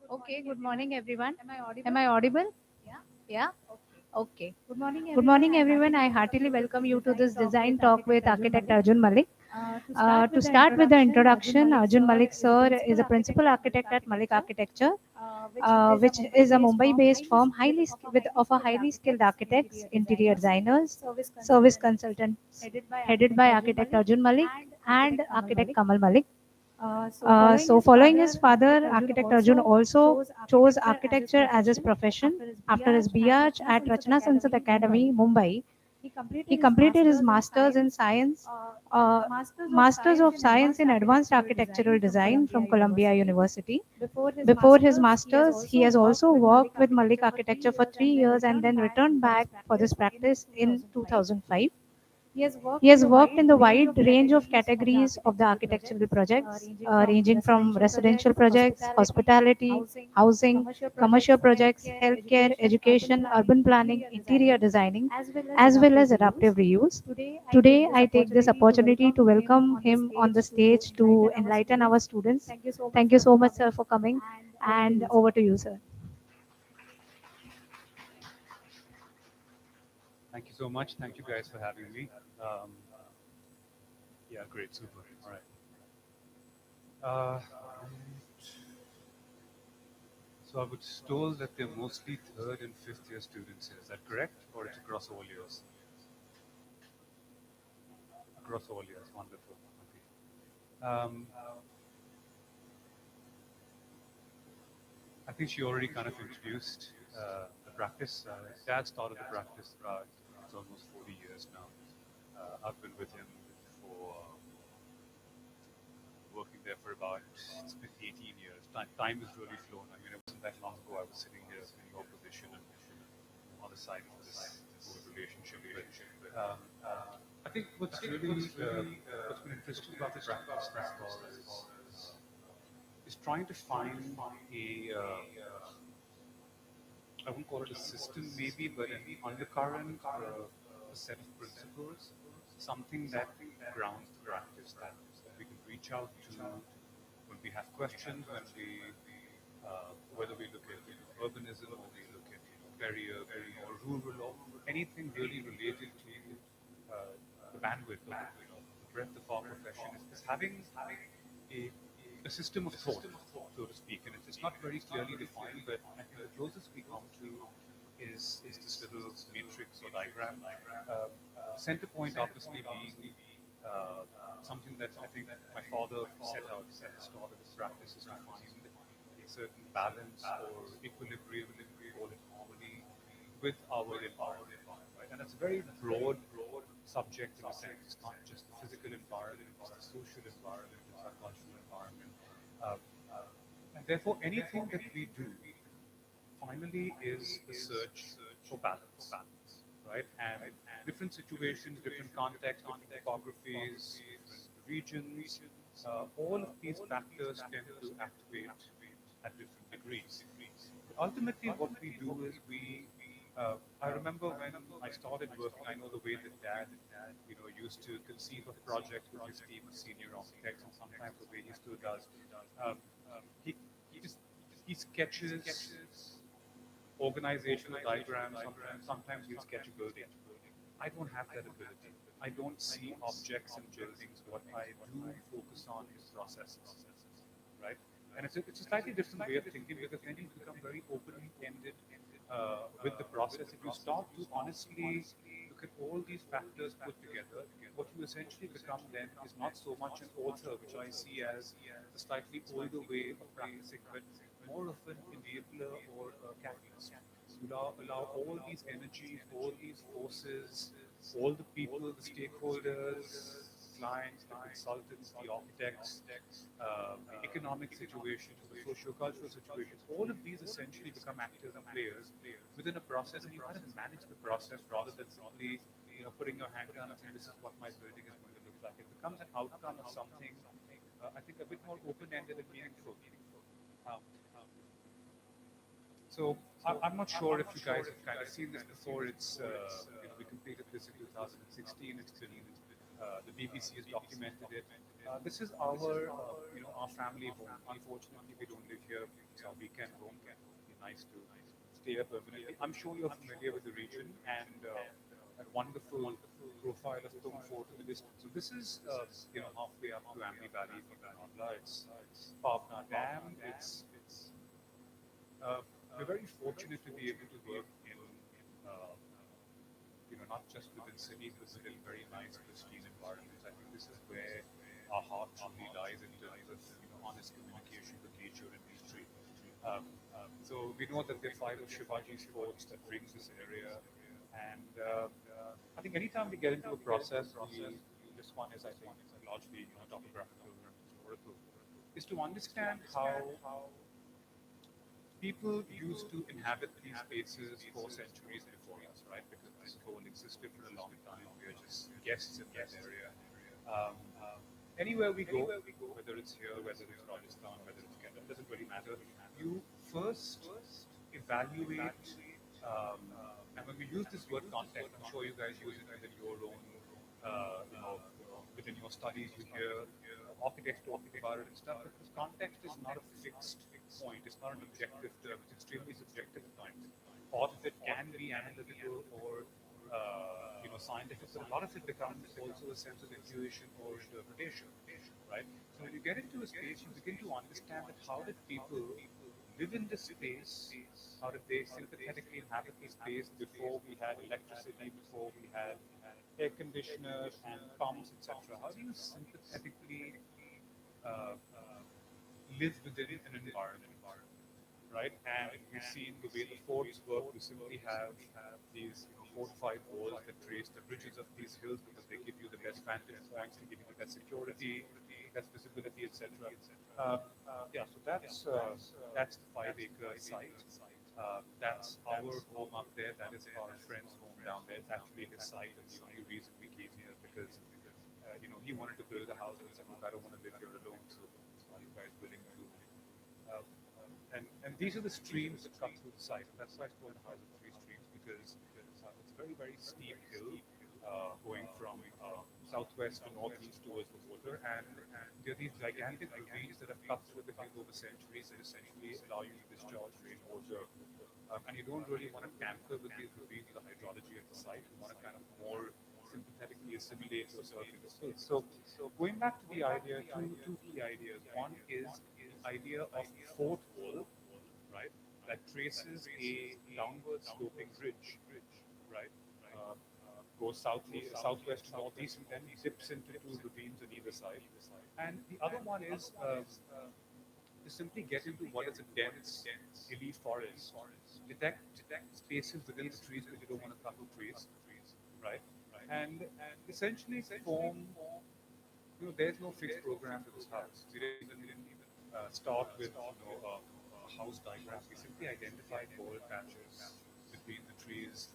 Okay, good morning, everyone. Am I audible? Yeah? Okay. Good morning, everyone. I heartily welcome you to this design talk with architect Arjun Malik. To start with the introduction, Arjun Malik, sir, is a principal architect at Malik Architecture, which is a Mumbai-based firm with of a highly skilled architects, interior designers, service consultants, headed by architect Arjun Malik and architect Kamal Malik. So, following his father, architect Arjun also chose architecture as his profession. After his BArch at Rachna Sansad Academy, Mumbai, he completed his Masters of Science in Advanced Architectural Design from Columbia University. Before his masters, he has also worked with Malik Architecture for 3 years and then returned back for this practice in 2005. He has worked in the wide range of categories of the architectural projects, ranging from residential projects, hospitality, housing, commercial projects, healthcare, education, urban planning, interior designing, as well as adaptive reuse. Today, I take this opportunity to welcome him on the stage to enlighten our students. Thank you so much, sir, for coming, and over to you, sir. Thank you so much. Thank you guys for having me. Um, yeah, great, super. All right. So I was told that they're mostly third and fifth year students here. Is that correct? Or it's across all years? Across all years. Wonderful. Okay. I think she already kind of introduced the practice. Dad started the practice about, it's almost 40 years now. I've been with him for working there for about, it's been 18 years. Time has really flown. I mean, it wasn't that long ago I was sitting here in your position and on the side of this whole relationship. But I think what's been interesting about the practice thus far is trying to find I wouldn't call it a system maybe, but an undercurrent, a set of principles, something that grounds the practice that we can reach out to when we have questions, whether we look at urbanism or we look at peri-urban or rural or anything really related to the bandwidth of the breadth of our profession is having a, a system of thought, so to speak, and it's not very clearly defined, but I think the closest we come to is this little matrix or diagram. Center point obviously being something that I think my father set out at the start of his practice is to find a certain balance or equilibrium, call it harmony, with our environment, right? And it's a very broad subject in a sense. It's not just the physical environment, it's the social environment, it's our cultural environment. Um, and therefore, anything that we do finally is a search for balance, right? And different situations, different contexts, different topographies, different regions, all of these factors tend to activate at different degrees. Ultimately, what we do is I remember when I started working, I know the way that Dad, used to conceive of projects with his team of senior architects, and sometimes the way he still does. Um, he, he just he sketches organizational diagrams. Sometimes he'll sketch a building. I don't have that ability. I don't see objects and buildings. What I do focus on is processes, right? And it's a slightly different way of thinking because then you become very open-ended with the process. If you start to honestly look at all these factors put together, what you essentially become then is not so much an author, which I see as a slightly older way of practicing, but more of an enabler or a catalyst. You allow all these energies, all these forces, all the people, the stakeholders, the clients, the consultants, the architects, the economic situations, the socio-cultural situations, all of these essentially become actors and players within a process, and you kind of manage the process rather than simply, putting your hand down and saying, this is what my building is going to look like. It becomes an outcome of something, I think, a bit more open-ended and meaningful. Um, so I'm not sure if you guys have kind of seen this before. We completed this in 2016. It's been The BBC has documented it. This is our, our family home. Unfortunately, we don't live here. It's our weekend home. It'd be nice to stay here permanently. I'm sure you're familiar with the region and that wonderful profile of Tum Fort in the distance. So this is, halfway up to Amni Valley from Kanhla. It's Pavna Dam. Uh, we're very fortunate to be able to work in uh, not just within cities, but within very nice, pristine environments. I think this is where our heart truly lies in terms of, honest communication with nature and history. Um, so we know that there are five of Shivaji's forts that ring this area, and I think anytime we get into a process, this one is, I think, largely, topographical and historical, is to understand how people used to inhabit these spaces for centuries before us, right? Because this zone existed for a long time. We are just guests in that area. Um, Anywhere we go, whether it's here, whether it's Rajasthan, whether it's Kerala, it doesn't really matter. You first evaluate, um, and when we use this word context, I'm sure you guys use it within your own, within your studies, you hear architects talking about it and stuff, but this context is not a fixed point, it's not an objective term, it's extremely subjective at times. Part of it can be analytical or scientific, but a lot of it becomes also a sense of intuition or interpretation, right? So when you get into a space, you begin to understand that how did people live in this space? How did they sympathetically inhabit the space before we had electricity, before we had air conditioners and pumps, etc.? How do you sympathetically uh, live within an environment, right? And we've seen the way the forts work. We simply have these fortified walls that trace the ridges of these hills because they give you the best vantage points, they give you the best security, best visibility, etc. Yeah, so that's the 5 acre site. That's our home up there. That is our friend's home down there. It's actually his site, and the only reason we came here because he wanted to build a house and he said, look, I don't want to live here alone, so are you guys willing to uh, and these are the streams that come through the site. That's why it's called the House of Three Streams because it's a very, very steep hill going from southwest to northeast towards the water. And there are these gigantic ravines that have cut through the hill over centuries that essentially allow you to discharge rainwater. And you don't really want to tamper with these ravines, the hydrology of the site. You want to kind of more sympathetically assimilate yourself in the space. So going back to the idea, two key ideas. One is the idea of fort wall, right, that traces a downward sloping ridge, right, goes southwest to northeast, and then dips into two ravines on either side. And the other one is to simply get into what is a dense, hilly forest, detect spaces within the trees because you don't want to cut the trees, right? And essentially form, there's no fixed program to this house. We didn't even start with a house diagram. We simply identified bald patches between the trees,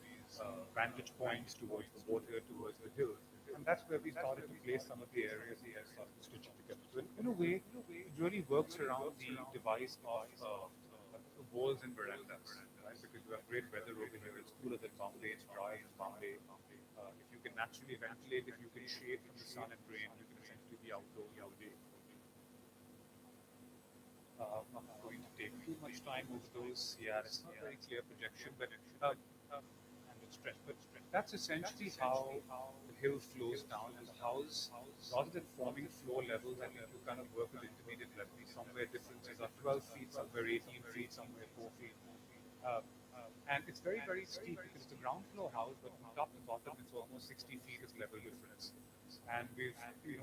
vantage points towards the water, towards the hill. And that's where we started to place some of the areas and then started to stitch it together. So in a way, it really works around the device of walls and verandas, right? Because you have great weather over here. It's cooler than Bombay. It's drier than Bombay. If you can naturally ventilate, if you can shade from the sun and rain, you can essentially be outdoors all day. I'm not going to take too much time over those. Yeah, it's not a very clear projection, but and it's stretch. But that's essentially how the hill flows down, and the house, rather than forming floor levels, I think you kind of work with intermediate levels. Somewhere differences are 12 feet, somewhere 18 feet, somewhere 4 feet. Uh, and it's very, very steep because it's a ground floor house, but from top to bottom, it's almost 60 feet is level difference. And we've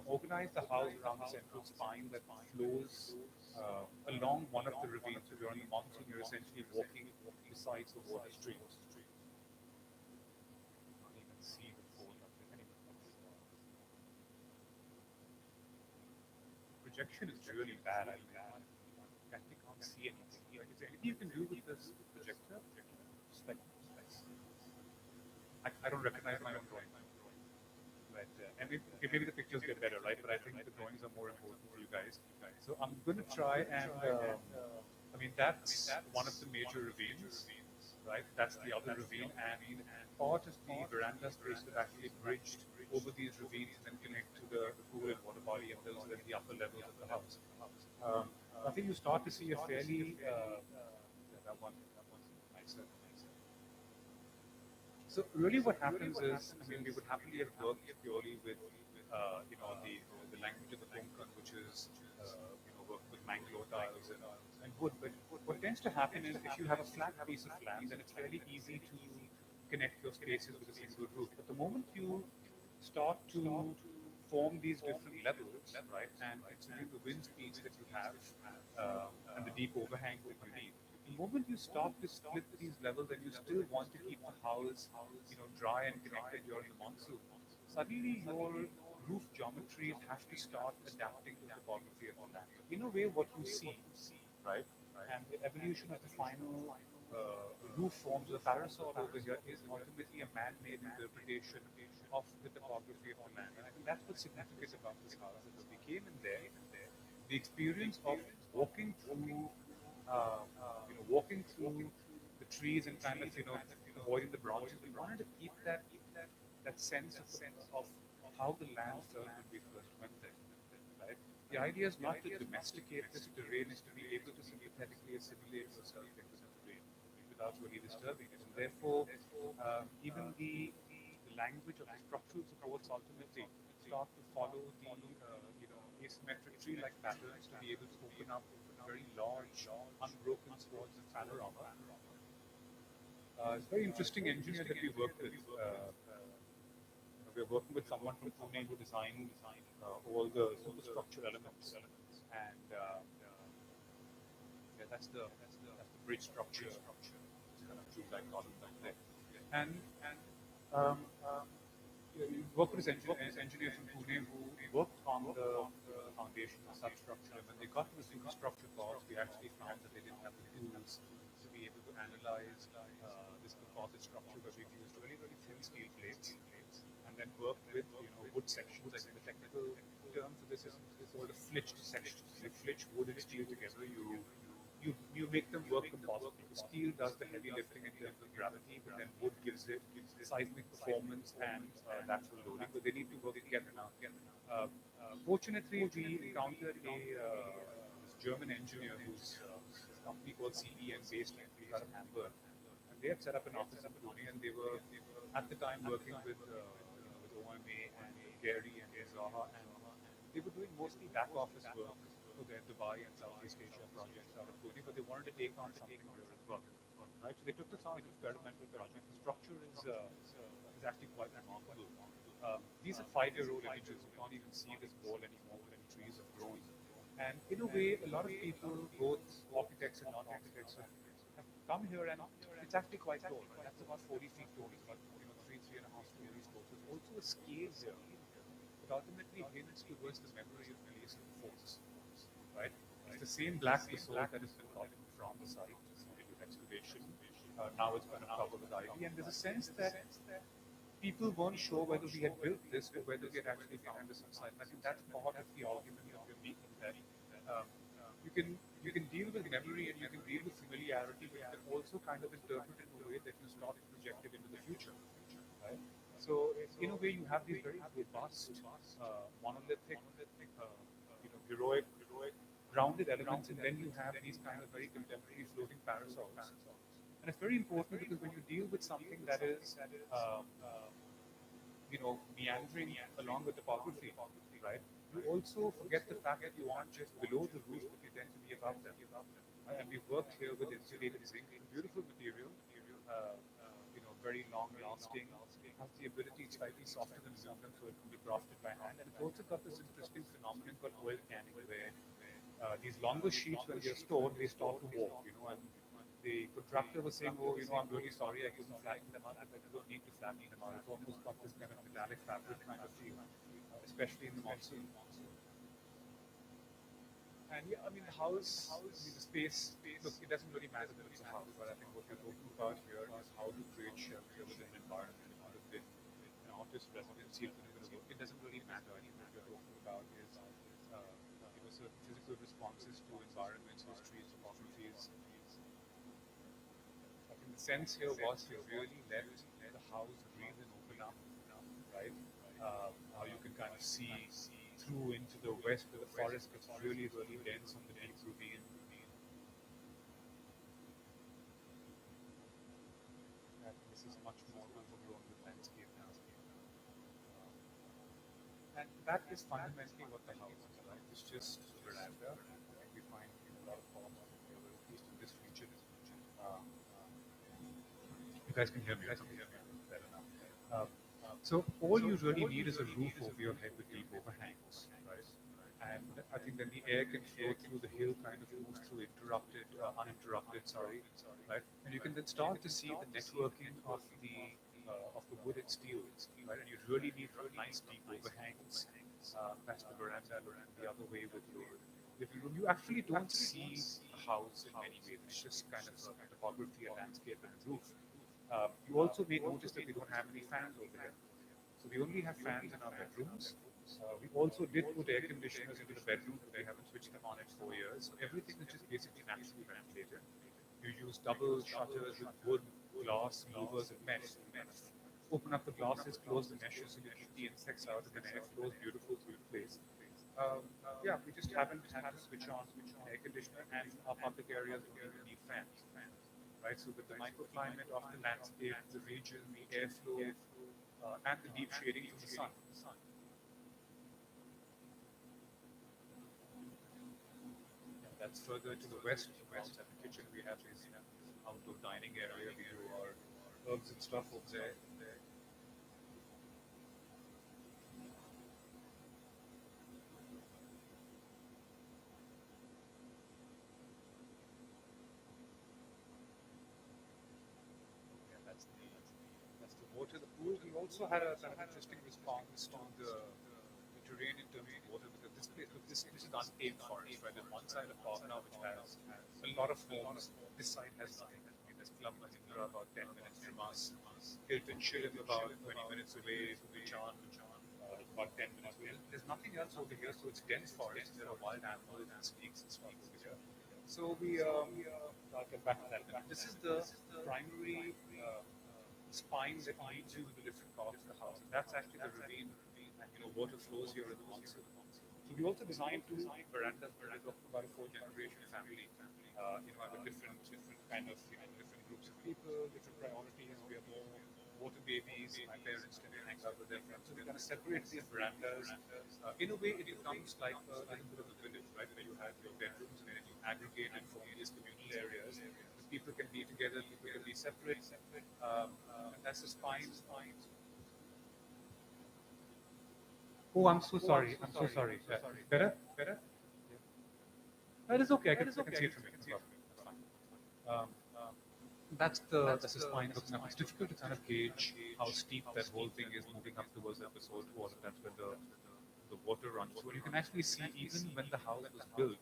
organized the house around the central spine that flows along one of the ravines. So during the monsoon, you're essentially walking beside the water streams. Not even see the fort up there. Anyway, projection is really bad. I actually can't see anything. Is there anything you can do with this projector? Just like I don't recognize my own drawing. But and maybe the pictures get better, right? But I think the drawings are more important for you guys. So I'm going to try and I mean that's one of the major ravines, right? That's the other ravine, and part of the veranda space is actually bridged over these ravines and then connect to the pool and water body, and those are then the upper levels of the house. Um, I think you start to see a fairly yeah, that one's nicer. So really, what happens is, I mean, we would happily have worked purely with, the language of the Konkan, which is, work with Mangalore tiles and wood. But what tends to happen is, if you have a flat piece of land, then it's fairly easy to connect your spaces with a single roof. But the moment you start to form these different levels, right, and considering the wind speeds that you have and the deep overhang that you need, the moment you start to split these levels and you still want to keep the house, dry and connected during the monsoon, suddenly your roof geometries have to start adapting to the topography of the land. In a way, what you see, right, and the evolution of the final roof forms of the parasol over here is ultimately a man-made interpretation of the topography of the land. And I think that's what's significant about this house, is that we came in there, the experience of walking through, walking through the trees and kind of, avoiding the branches. We wanted to keep that sense of how the land felt when we first went there, right? The idea is not to domesticate this terrain, is to be able to sympathetically assimilate yourself into the terrain without really disturbing it. And therefore, even the language of the structural supports ultimately start to follow the asymmetric tree-like patterns to be able to open up very large, unbroken swaths of panorama. It's a very interesting engineer that we work with. We're working with someone from Pune who designed all the superstructure elements, and yeah, that's the bridge structure. It's kind of true-like column back there, and um, we worked with this engineer from Pune who worked on the foundation, the substructure. And when they got to the superstructure parts, we actually found that they didn't have the tools to be able to analyze this composite structure, but we've used really, really thin steel plates and then worked with wood sections. I think the technical term for this is called a flitched section. You flitch wood and steel together. You make them work compositely. The steel does the heavy lifting in terms of gravity, but then wood gives it seismic performance and lateral loading. But they need to work together now. Fortunately, we encountered this German engineer who's a company called CEN based out of Hamburg, and they had set up an office in Pune, and they were at the time working with OMA and Gary and Zaha, and they were doing mostly back office work for their Dubai and Southeast Asia projects out of Pune, but they wanted to take on something here as well. Right, so they took this on as an experimental project. The structure is actually quite remarkable. These are 5-year-old images. You can't even see this wall anymore when the trees have grown. And in a way, a lot of people, both architects and non-architects, have come here, and it's actually quite tall. Right? That's about 40 feet tall. It's about 3.5 stories tall. So there's also a scale here that ultimately hints towards the memory of the place of the forts. Right? It's the same black basalt that has been gotten from the site into excavation. Now it's kind of covered with ivy, and there's a sense that people weren't sure whether we had built this or whether we had actually found this on site. And I think that's part of the argument that we're making, that um, you can deal with memory and you can deal with familiarity, but you can also kind of interpret it in a way that you start to project it into the future. Right? So in a way, you have these very robust, monolithic, heroic, grounded elements, and then you have these kind of very contemporary floating parasols. And it's very important because when you deal with something that is, meandering along the topography, right? You also forget the fact that you aren't just below the roof, but you tend to be above them. And we've worked here with insulated zinc, a beautiful material, very long-lasting, has the ability, it's slightly softer than aluminum, so it can be crafted by hand. And it's also got this interesting phenomenon called oil canning, where these longer sheets, when they're stored, they start to warp, and the contractor was saying, oh, I'm really sorry, I couldn't flatten them out. I said, you don't need to flatten them out. It's almost got this kind of metallic fabric kind of feel, especially in the monsoon. And yeah, I mean, the house, I mean, the space, look, it doesn't really matter that it's a house, but I think what we're talking about here is how to create shelter within an environment. It could have been an artist residency, it could have been a work. It doesn't really matter. I think what we're talking about is, certain physical responses to environments, histories, topographies. I think the sense here was to really let the house breathe and open up, right? how you can kind of see through into the west where the forest gets really, really dense on the deep ravine. And this is much more overgrown with landscape now. And that is fundamentally what the house is, right? It's just a veranda. And we find a lot of farms here, at least in this region. Um, you guys can hear me, right? Better now. So all you really need is a roof over your head with deep overhangs, right? And I think then the air can flow through the hill, kind of move through uninterrupted, sorry, right? And you can then start to see the networking of the wood and steel, right? And you really need nice deep overhangs. That's the veranda looking the other way with your living room. You actually don't see a house in many ways. It's just kind of a topography, a landscape, and a roof. You also may notice that we don't have any fans over here. So we only have fans in our bedrooms. We also did put air conditioners into the bedroom, but we haven't switched them on in 4 years. So everything is just basically naturally ventilated. You use double shutters with wood, glass, louvers, and mesh. So you kind of open up the glasses, close the meshes, so you keep the insects out, and then air flows beautiful through the place. Yeah, we just haven't had to switch on an air conditioner, and our public areas don't even need fans, right? So with the microclimate of the landscape, the region, the airflow, and the deep shading from the sun. Yeah, that's further to the west. Outside the kitchen, we have this outdoor dining area. We do our herbs and stuff over there. Yeah, that's the water. The pool. We also had a kind of interesting response to the terrain in terms of water because this place, look, this is untamed forest, right? There's one side of park now which has a lot of homes. This side has nothing. I mean, there's Club Mahindra about 10 minutes from us. Hilton Shirim about 20 minutes away. Bhutan about 10 minutes away. There's nothing else over here, so it's dense forest. There are wild animals and snakes and stuff over here. So I'll get back to that. This is the primary spine that leads you to the different parts of the house. And that's actually the ravine, and water flows here in the monsoon. So we also designed two verandas where we're talking about a four-generation family. With different kind of different groups of people, different priorities. We are more water babies. My parents tend to hang out with their friends. So we kind of separate these verandas. In a way, it becomes like a little bit of a village, right, where you have your bedrooms and then you aggregate and form these communal areas. The people can be together, people can be separate, and that's the spine. Oh, I'm so sorry. I'm so sorry. Better? Better? Yeah. That is okay. I can see it from here. No problem. That's fine. Um, that's the spine looking up. It's difficult to kind of gauge how steep that whole thing is moving up towards the salt water. That's where the water runs through. And you can actually see even when the house was built,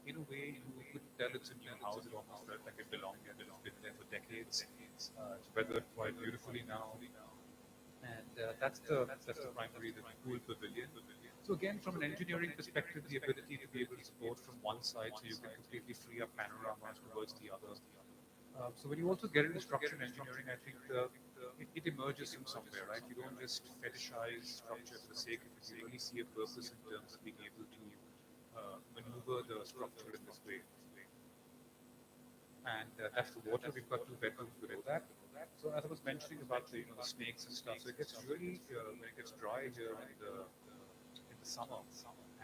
in a way you couldn't tell it's a new house. It almost felt like it belonged there. It's been there for decades. It's weathered quite beautifully now. And that's the primary, the pool pavilion. So again, from an engineering perspective, the ability to be able to support from one side so you can completely free up panoramas towards the other. So when you also get into structural engineering, I think it emerges from somewhere, right? You don't just fetishize structure for the sake of it. You really see a purpose in terms of being able to maneuver the structure in this way. And that's the water. We've got two bedrooms within that. So as I was mentioning about the snakes and stuff, so it gets really when it gets dry here in the summer,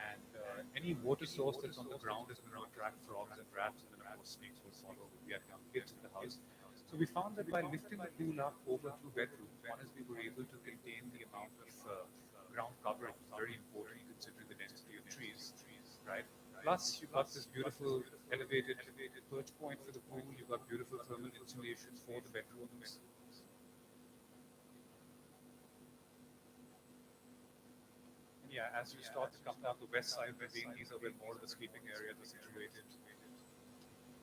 and any water source that's on the ground is going to attract frogs and rats, and then of course snakes will follow. We had young kids in the house, so we found that by lifting the pool up over two bedrooms, one is we were able to contain the amount of ground coverage, very important considering the density of trees, right? Plus, you've got this beautiful elevated perch point for the pool. You've got beautiful thermal insulation for the bedrooms. And yeah, as you start to come down the west side of the ravine, these are where more of the sleeping areas are situated.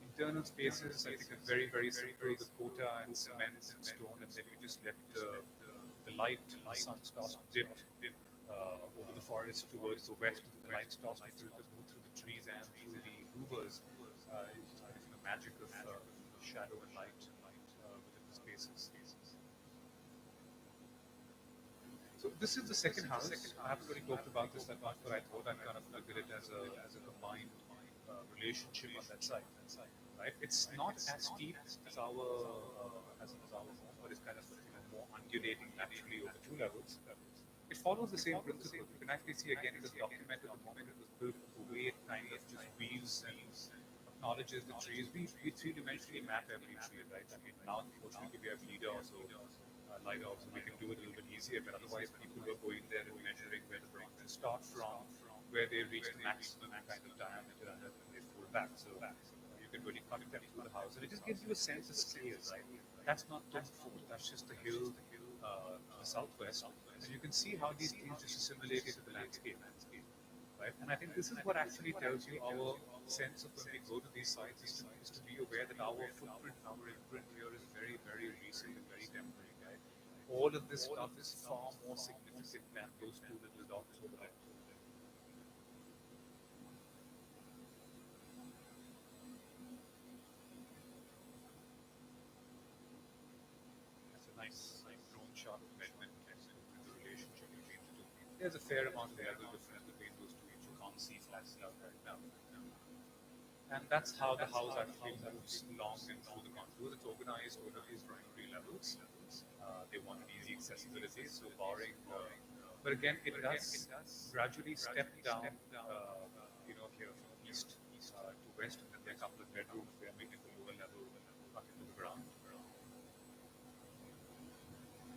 Internal spaces, I think, are very, very simple. The quota and cement and stone, and then you just let the light, the sun starts to dip over the forest towards the west. The light starts to filter move through the trees and through the louvers. It's just kind of the magic of shadow and light within the spaces. So this is the second house. I haven't really talked about this that much, but I thought I'd kind of look at it as a combined relationship on that side. Right? It's not as steep as our home, but it's kind of more undulating naturally over two levels. It follows the same principle. You can actually see again it is documented the moment it was built, the way it kind of just weaves and acknowledges the trees. We three-dimensionally map every tree, right? I mean, now unfortunately we have LIDAR, so LiDAR, so we can do it a little bit easier. But otherwise, people were going there and measuring where the branches start from, where they reach the maximum kind of diameter, and then they fall back. So you can really cut them through the house, and it just gives you a sense of scale, right? That's not Tom Fort. That's just the hill to the southwest, and you can see how these trees just assimilate into the landscape. Right? And I think this is what actually tells you our sense of when we go to these sites is to be aware that our footprint, our imprint here is very, very recent and very temporary. Right? All of this stuff is far more significant than those two little dots over there. That's a nice drone shot of Medmund with the relationship between the two. There's a fair amount of level difference between those two, which you can't see flashed out right now. And that's how the house actually moves along and through the contours. It's organized over these primary levels. They want easy accessibility, so barring, but again, it does gradually step down, here from east to west, and then there are a couple of bedrooms where we get the lower level up into the ground.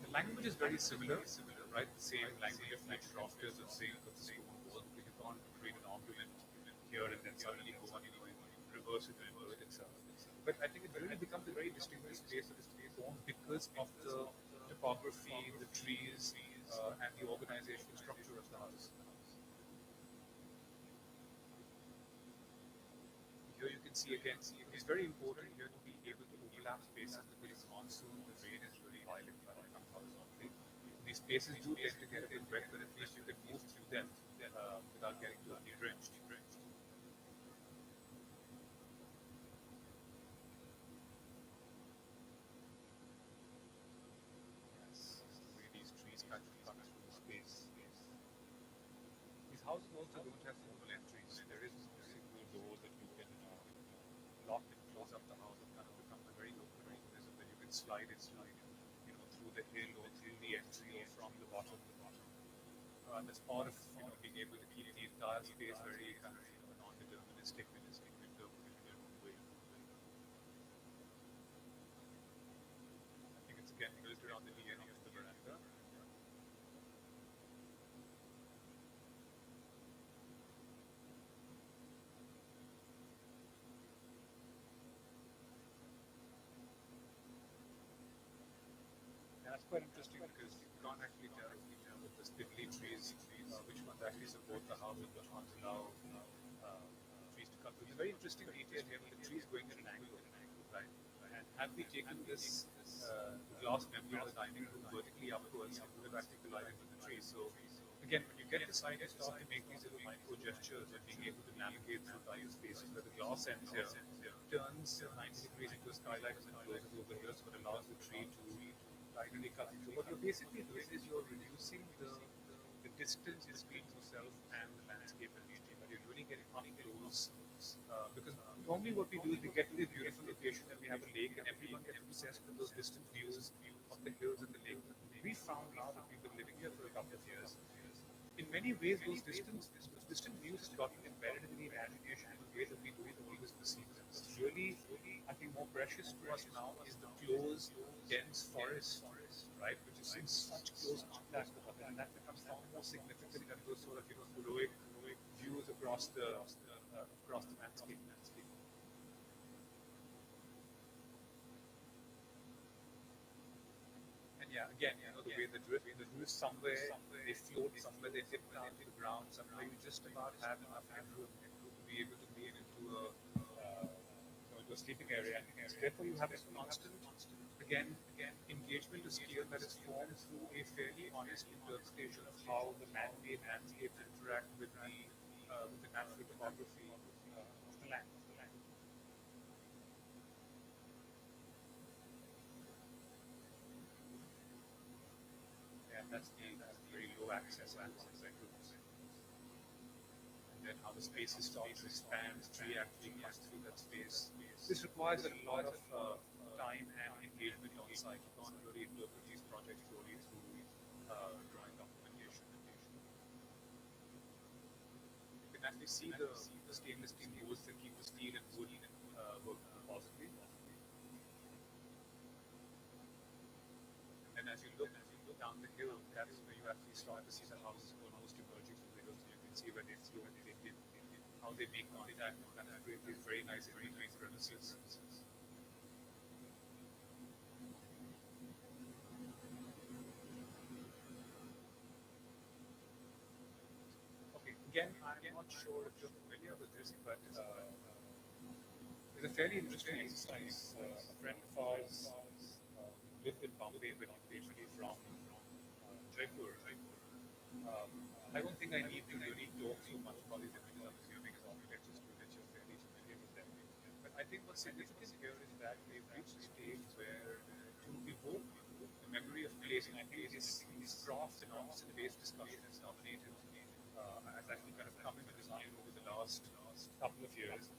The language is very similar, right? The same language of like rafters of same of the stone wall. You can't create an argument here and then suddenly go on, reverse it and invert itself. But I think it really becomes a very distinguished space of its own because of the topography, the trees, and the organizational structure of the house. Here you can see again, it's very important here to be able to overlap spaces because in monsoon the rain is really violent when it comes horizontally. These spaces do tend to get a bit wet, but at least you can move through them without getting totally drenched. Yes, the way these trees kind of cut through the space. These houses also don't have formal entries. There is no single door that you can lock and close up the house. It kind of becomes a very open mechanism that you can slide into, through the hill or through the entry or from the bottom. That's part of being able to keep the entire space very kind of non-deterministic window in your own way. I think it's again built around the DNA of the veranda. And that's quite interesting because you can't actually tell, with the spindly trees, which ones actually support the house and which ones allow trees to come through. It's a very interesting detail here with the trees going at an angle, right? And had we taken this glass member of the dining room vertically upwards, it would have actually collided with the trees. So again, when you get the side, you start to make these little micro gestures and being able to navigate through tiny spaces where the glass ends here, turns 90 degrees into a skylight and then closes over here, so it allows the tree to diagonally cut through. What you're basically doing is you're reducing the distance between yourself and the landscape and nature, but you're really getting up close. Because normally what we do is we get to this beautiful location and we have a lake and everyone gets obsessed with those distant views of the hills and the lake. We found now that we've been living here for a couple of years. In many ways, those distant views have gotten embedded in the imagination in a way that we don't always perceive them. What's really, I think, more precious to us now is the close, dense forest, right, which is in such close contact with us, and that becomes far more significant than those sort of heroic views across the landscape. And yeah, again, the way the drift somewhere, they float somewhere, they dip down to the ground somewhere. You just about have enough headroom to be able to move into into a sleeping area. And therefore, you have this constant, again, engagement to scale that is formed through a fairly honest interpretation of how the man-made landscapes interact with the natural topography of the land. Yeah, that's the very low access to one bedrooms, and then how the spaces start to expand, tree actually comes through that space. This requires a lot of time and engagement on site. You can't really interpret these projects purely through drawing documentation. You can actually see the stainless steel boards that keep the steel and wood working positively. And then as you look down the hill, that's where you actually start to see the houses almost emerging from the hill. So you can see where they flow, how they make contact and kind of create these very nice in-between premises. Okay, again, I'm not sure if you're familiar with this, but it's a fairly interesting exercise. A friend of ours lived in Bombay, but originally from Jaipur. I don't think I need to really talk so much about these images. I'm assuming as architecture students you're fairly familiar with them. But I think what's significant here is that they've reached a stage where to evoke the memory of place, and I think this craft and arts-based discussion has dominated, has actually kind of come into design over the last couple of years.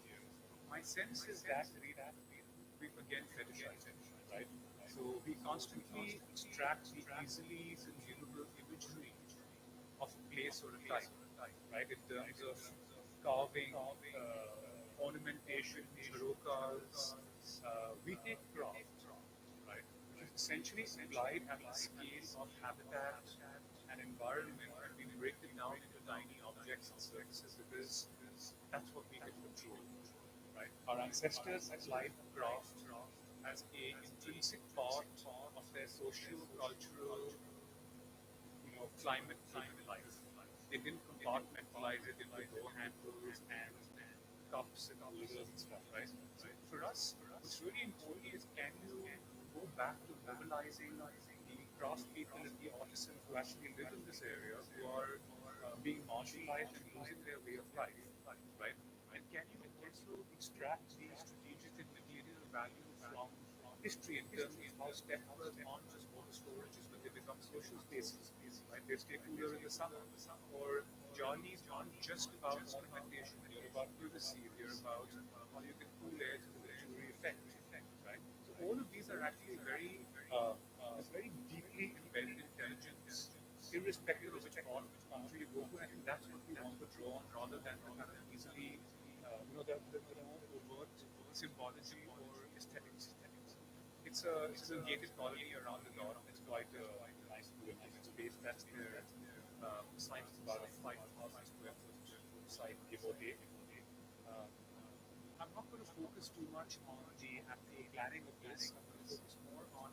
My sense is that we've again fetishized it, right? So we constantly extract the easily consumable imagery of a place or a type, right? In terms of carving, ornamentation, chorokas, we take craft, right? Which is essentially applied at the scale of habitat and environment, and we break it down into tiny objects and services because that's what we can control, right? Our ancestors applied craft as a intrinsic part of their socio-cultural, climate life. They didn't compartmentalize it into door handles and cups and holders and stuff, right? So for us, what's really important is, can you go back to mobilizing the craftspeople and the artisans who actually live in this area, who are being marginalized and losing their way of life, right? And can you also extract the strategic and material value from history in terms of how stepwells aren't just water storages, but they become social spaces, right? They stay cooler in the summer. Or journeys aren't just about ornamentation, they're about privacy, they're about how you can cool air to the jewelry effect, right? So all of these are actually very deeply embedded intelligence, irrespective of which part of the country you go to. I think that's what we want to draw on, rather than the kind of easily, the more overt symbology or aesthetics. It's a gated colony around the garden. It's quite a nice implement space. That's their site is about a 5,000 square foot site, give or take. Um, I'm not going to focus too much on the actual planning of this. I'm going to focus more on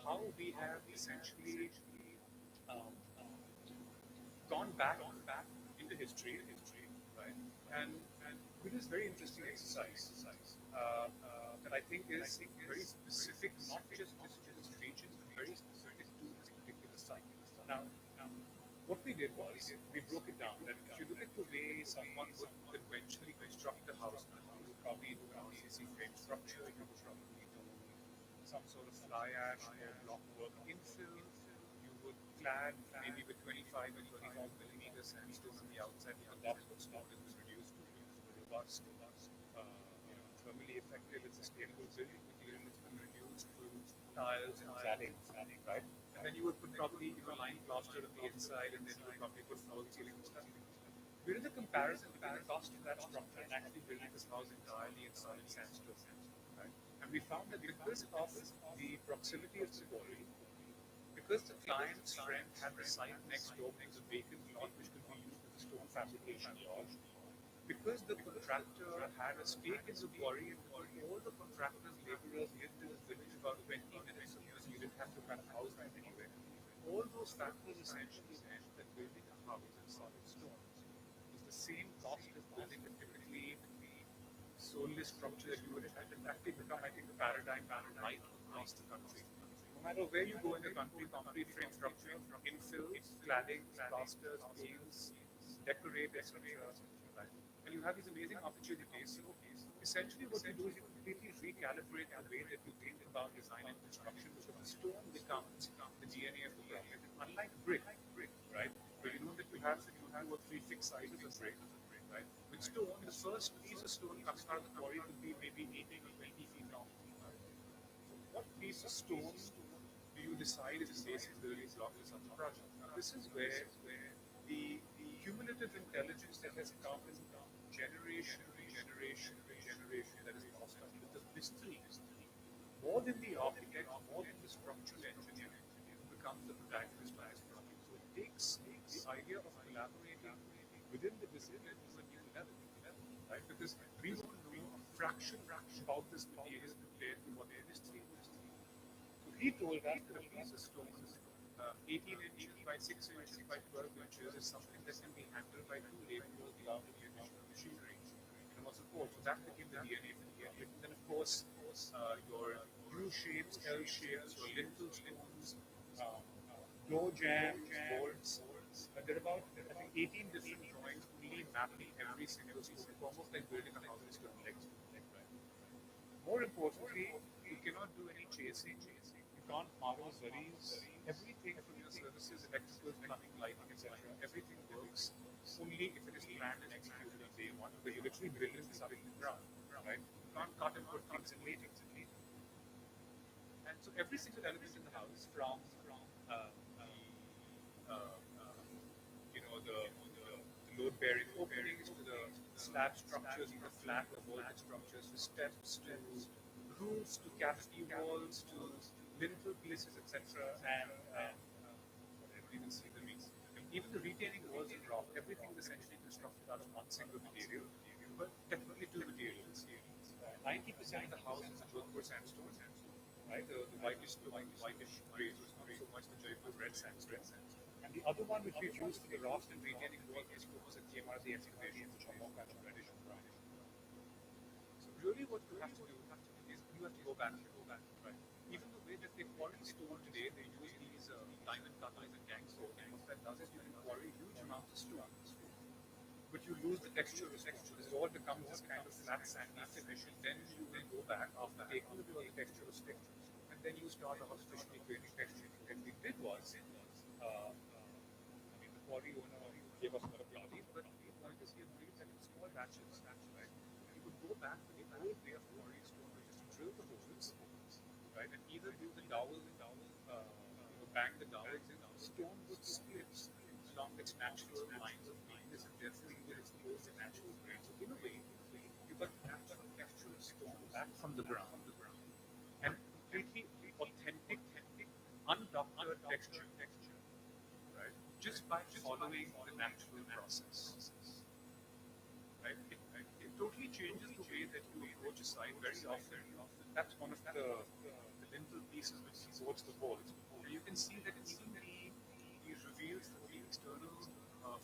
how we have essentially um, gone back into history, right? And we do this very interesting exercise that I think is very specific, not just to this region, but very specific to this particular site. Now, what we did was we broke it down. That if you look at the way someone would conventionally construct a house, you would probably do an RCC frame structure. You would probably do some sort of fly ash or block work infill. You would clad maybe with 25 and 35 millimeter sandstone on the outside, because that's what stone has been reduced to. It's a robust, thermally effective and sustainable building material. It's been reduced to tiles and cladding, right? And then you would put probably line plaster on the inside, and then you would probably put false ceiling and stuff. We did a comparison between the cost of that structure and actually building this house entirely in solid sandstone, right? And we found that because of the proximity of the quarry, because the client's friend had the site next door to the vacant lot, which could be used as a stone fabrication yard, because the contractor had a stake in the quarry, and all the contractors, laborers lived in this village about 20 minutes, so you didn't have to kind of house them anywhere. All those factors essentially meant that building a house in solid stone was the same cost as building a typically soulless structure that you would have. It's actually become, I think, a paradigm right across the country. No matter where you go in the country, concrete frame structure, infill, cladding, plasters, beams, decorate, etc. Right? And you have these amazing opportunities. So essentially what you do is you completely recalibrate the way that you think about design and construction, because the stone becomes the DNA of the project. And unlike brick, have to do 2 or 3 fixed sizes of brick, right? With stone, the first piece of stone coming out of the quarry could be maybe 18 or 20 feet long. Right? So what piece of stone do you decide is the basic building block for such a project? Now, this is where the cumulative intelligence that has come generation to generation to generation that is passed on with the mystery, more than the architect, more than the structural engineer, becomes the protagonist of this project. So it takes the idea of collaborating within the discipline to a new level, right? Because we won't know a fraction about this material compared to what the mystery was. So he told us that a piece of stone, 18 inches by 6 inches by 12 inches, is something that can be handled by 2 laborers without any additional machinery and was support. So that became the DNA for the project. And then, of course, your U shapes, L shapes, your lintel stones, um, door jambs, bolts. There are about, I think, 18 different drawings only mapping every single stone. It's almost like building a house with stone legs. Right? More importantly, you cannot do any chasing. You can't borrow zurries. Everything from your services, electrical, plumbing, lighting, etc., everything works only if it is planned and executed on day one. Because you're literally building this up in the ground, right? You can't cut and put things in later. And so every single element in the house, from the the load-bearing openings to the slab structures, to the flat or vaulted structures, to steps, to roofs, to cavity walls, to lintel pieces, etc. And I don't even see the reason. Even the retaining walls and rock, everything is essentially constructed out of one single material, but technically two materials. 90% of the house is Jodhpur sandstone, right? The whitish gray, so it's not so much the Jaipur red sandstone. And the other one which we've used for the rocks and retaining wall is stones that came out of the excavation, which are more kind of reddish and brownish. So really what you have to do is you have to go back, right? Even the way that they quarry stone today, they use these diamond cutters and gang saws. And what that does is you can quarry huge amounts of stone, but you lose the texture of the stone. So this all becomes this kind of flat, sandy finish, and then you will go back after taking away all the texture of stone, and then you start artificially creating texture. What we did was, I mean, the quarry owner gave us a lot of bloodies, but the point is he agreed that in small batches, right, you could go back to the old way of quarrying stone, which is to drill the holes, right, and either do the dowel, bang the dowels in, stone would split along its natural lines of weakness, and therefore you will expose the natural grain. So in a way, you got natural textural stone back from the ground, and completely authentic, undoctored texture, right? Just by following the natural process, right? It totally changes the way that you approach a site very often. That's one of the lintel pieces which supports the walls. And you can see that even the reveals for the external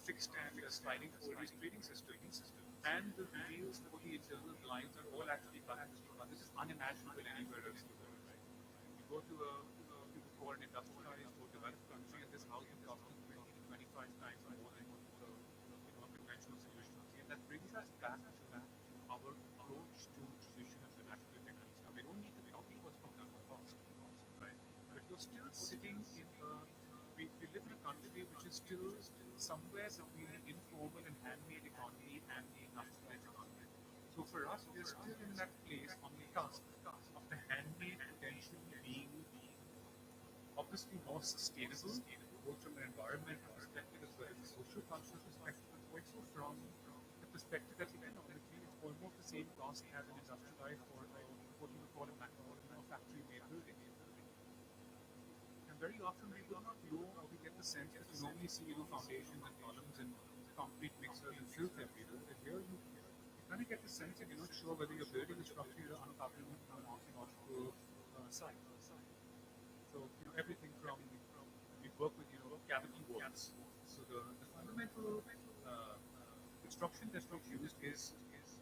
fixed and sliding folds trading systems and the reveals for the internal blinds are all actually cut in stone. This is unimaginable anywhere else in the world. Right? You go to what people call an industrialized or developed country, and this house will cost you 20 to 25 times more than a conventional solution. And that brings us back to our approach to tradition and vernacular techniques. Now, we don't need to copy what's been done in the past, right? But you're still sitting in we live in a country which is still somewhere between the informal and handmade economy and the industrialized economy. So for us, we're still in that place on the cusp of the handmade potential being obviously more sustainable, both from an environmental perspective as well as a social cultural perspective, but also from the perspective that economically it's almost the same cost as an industrialized or what you would call a factory-made building. And very often we do not know, or we get the sense that you normally see foundations and columns and concrete mixers and filth everywhere. And here you kind of get the sense that you're not sure whether you're building a structure or uncovering an archaeological site. So everything from we work with cavity walls. So the fundamental construction that we've used is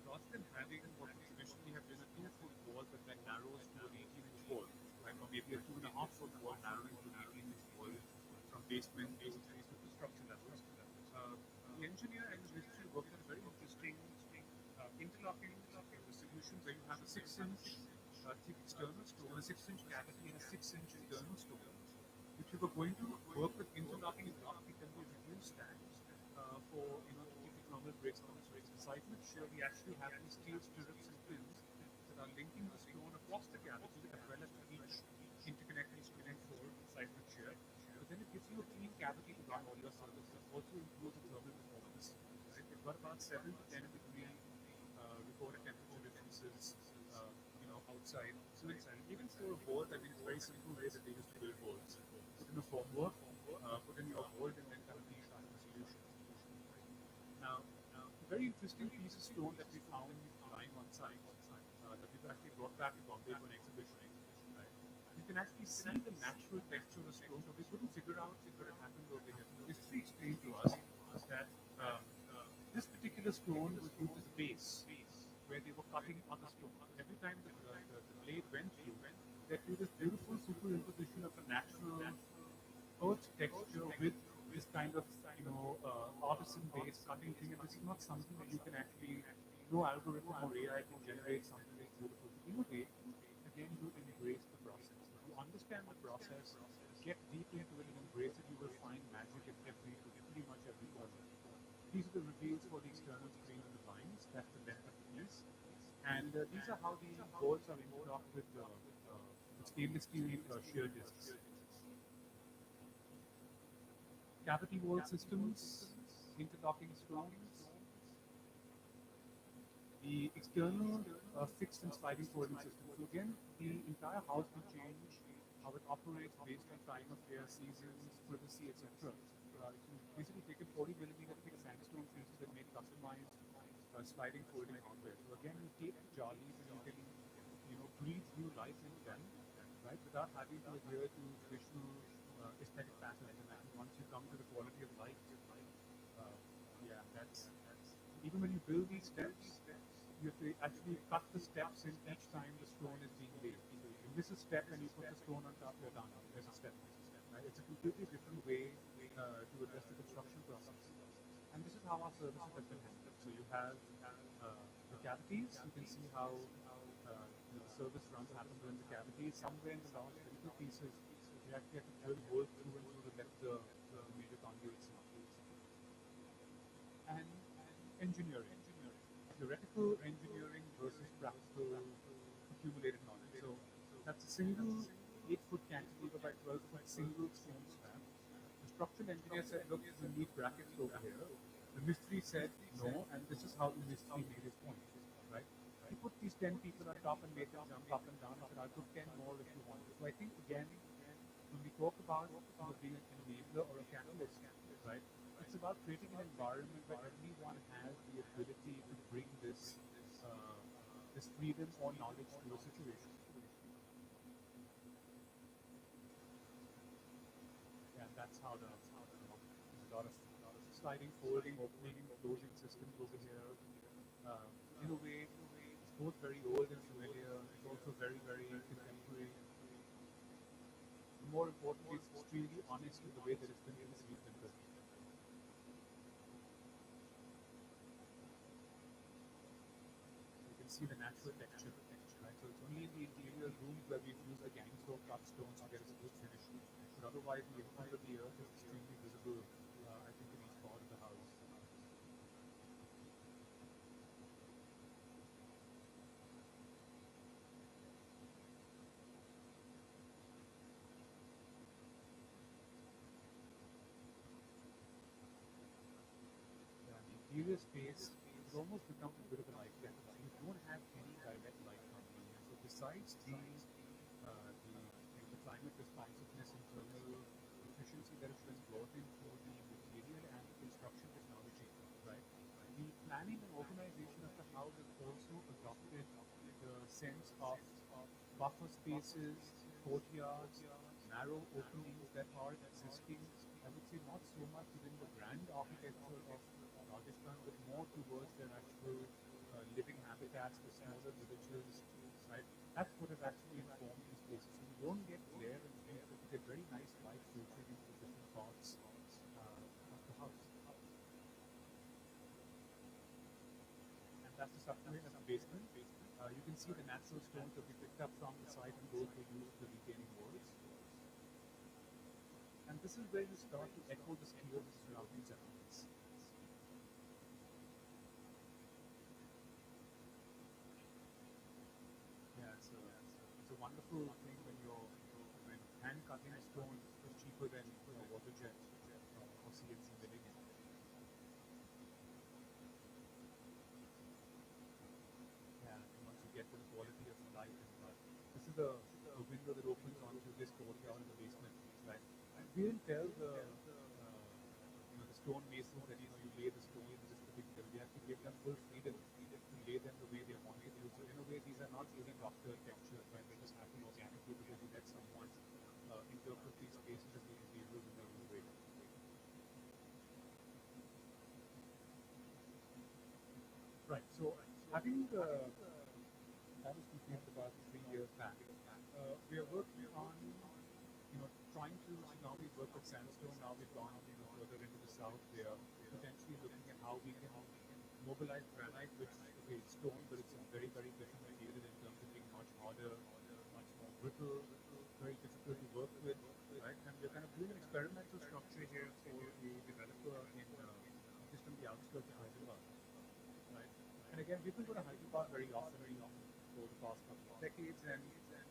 rather than having what we traditionally have been a 2-foot wall that then narrows to an 18-inch wall, right, or maybe a 2.5-foot wall narrowing to an 18-inch wall from basement to structure levels. The engineer and the mystery worked on a very interesting interlocking solution where you have a 6-inch thick external stone, a 6-inch cavity, and a 6-inch internal stone. If you were going to work with interlocking block, it can be reduced that for, to keep the thermal brakes on the brakes. Besides which, we actually have these steel stirrups and pins that are linking the stone across the cavity as well as to each interconnecting stone for seismic shear. But then it gives you a clean cavity to run all your services. It also improves the thermal performance. Right? We've got about 7 to 10 degree recorded temperature differences, outside to inside. Even for a board, I mean, it's very simple way that they used to build boards. Put in a formwork, put in your board, and then kind of restart the solution. Now, a very interesting piece of stone that we found lying on site that we've actually brought back to Bombay for an exhibition. Right? You can actually see the natural texture of the stone, but we couldn't figure out what had happened over here. So history explained to us that this particular stone was used as a base where they were cutting other stone. Every time the blade went through, there was this beautiful superimposition of a natural earth texture with this kind of artisan-based cutting thing. And this is not something that you can actually, no algorithm or AI can generate something that's beautiful. So in a way, again, you embrace the process. If you understand the process, get deep into it and embrace it, you will find magic in pretty much every corner. These are the reveals for the external screen and the blinds. That's the length of the piece. And these are how the boards are interlocked with stainless steel shear discs. Cavity wall systems, interlocking stones. The external fixed and sliding folding system. So again, the entire house will change how it operates based on time of year, seasons, privacy, etc. It's basically taken 40mm thick sandstone pieces and made customized sliding folding hardware. So again, you take the jollies and you can, breathe new life into them, right, without having to adhere to traditional aesthetic patterns. And I think once you come to the quality of life, that's even when you build these steps, you have to actually cut the steps in each time the stone is being laid. So you miss a step and you put the stone on top, you're done. There's a step. Right? It's a completely different way to address the construction process. And this is how our services have been handled. So you have the cavities. You can see how the service runs happen during the cavities. Somewhere in the last little pieces, you actually have to drill holes through and through to let the major conduits in. And engineering. Theoretical engineering versus practical accumulated knowledge. So that's a single 8-foot cantilever by 12-foot single stone slab. The structural engineer said, look, we need brackets over here. The mystery said no, and this is how the mystery made his point. Right? He put these 10 people on top and made them jump up and down and said, I'll put 10 more if you want. So I think, again, when we talk about being an enabler or a catalyst, right, it's about creating an environment where everyone has the ability to bring this freedom or knowledge to a situation. Yeah, that's how there's a lot of sliding, folding, opening, closing systems over here. In a way, it's both very old and familiar. It's also very, very contemporary. More importantly, it's extremely honest in the way that it's been conceived and built. You can see the natural texture, right? So it's only in the interior rooms where we've used the gangstone cut stones to get a smooth finish. But otherwise, the inside of the earth is extremely visible, I think, in each part of the house. The interior space, it almost becomes a bit of a light lens. You don't have any direct light coming in here. So besides the climate responsiveness and thermal efficiency that has been brought in for the material and the construction technology, right? The planning and organization of the house has also adopted the sense of buffer spaces, courtyards, narrow openings that are existing, I would say not so much within the grand architecture of Rajasthan, but more towards their actual living habitats, the smaller villages, right? That's what has actually informed these places. So you don't get glare and heat, but you get very nice light filtering into different parts of the house. And that's the subterranean as a basement. You can see the natural stones that we picked up from the site and those we used for retaining walls. And this is where you start to echo the scale of the surrounding elements. the window that opens onto this courtyard in the basement, right? We didn't tell the stone masons that you lay the stones in this particular. We actually gave them full freedom to lay them the way they wanted to. So in a way, these are not really doctored textures, right? They just happen organically because we let someone interpret these spaces and these materials in their own way. Right. So having that was completed about 3 years back. We are working on trying to. So now we work with sandstone. Now we've gone further into the south. We are potentially looking at how we can mobilize granite, which is stone, but it's a very very different material in terms of being much harder, much more brittle, very difficult to work with, right? And we're kind of doing an experimental structure here for a developer in just on the outskirts of Hyderabad. Right? And again, we've been going to Hyderabad very often for the past couple of decades, and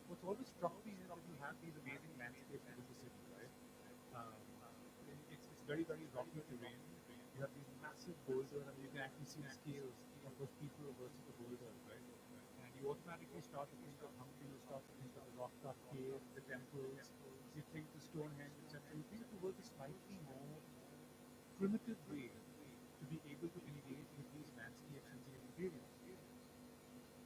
what's always struck me is that you have these amazing landscapes within the city, right? Um, it's very, very rocky terrain. You have these massive boulders, and you can actually see the scales of those people versus the boulders, right? And you automatically start to think of Hampi, you start to think of the rock cut caves, the temples, you think the Stonehenge, etc. You think towards a slightly more primitive way to be able to engage with these landscapes and these materials,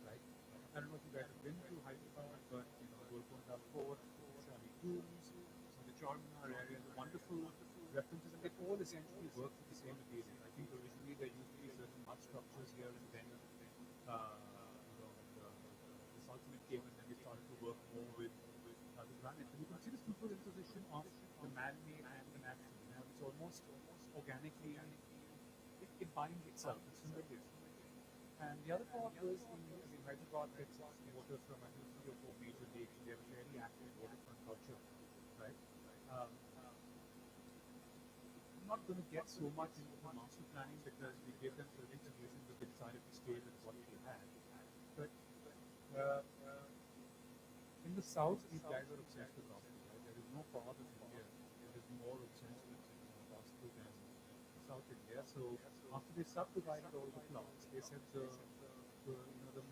right? I don't know if you guys have been to Hyderabad, but Golconda Fort, Shali Tombs, the Charminar area, the wonderful references, and they all essentially work with the same material. I think originally there used to be certain mud structures here, and then the Sultanate came, and then they started to work more with the granite. And you can see the superimposition of the man-made and the natural. It's almost organically, it binds itself. It's familiar. And the other part was Hyderabad gets water from I think 3 or 4 major lakes. They have a fairly active waterfront culture, right? I'm not going to get so much into the master planning because we gave them certain solutions, but they decided to stay with what they had. But uh, in the south, these guys are obsessed with gospel, right? There is no part of India that is more obsessed with gospel than South India. So after they subdivided all the plots, they said the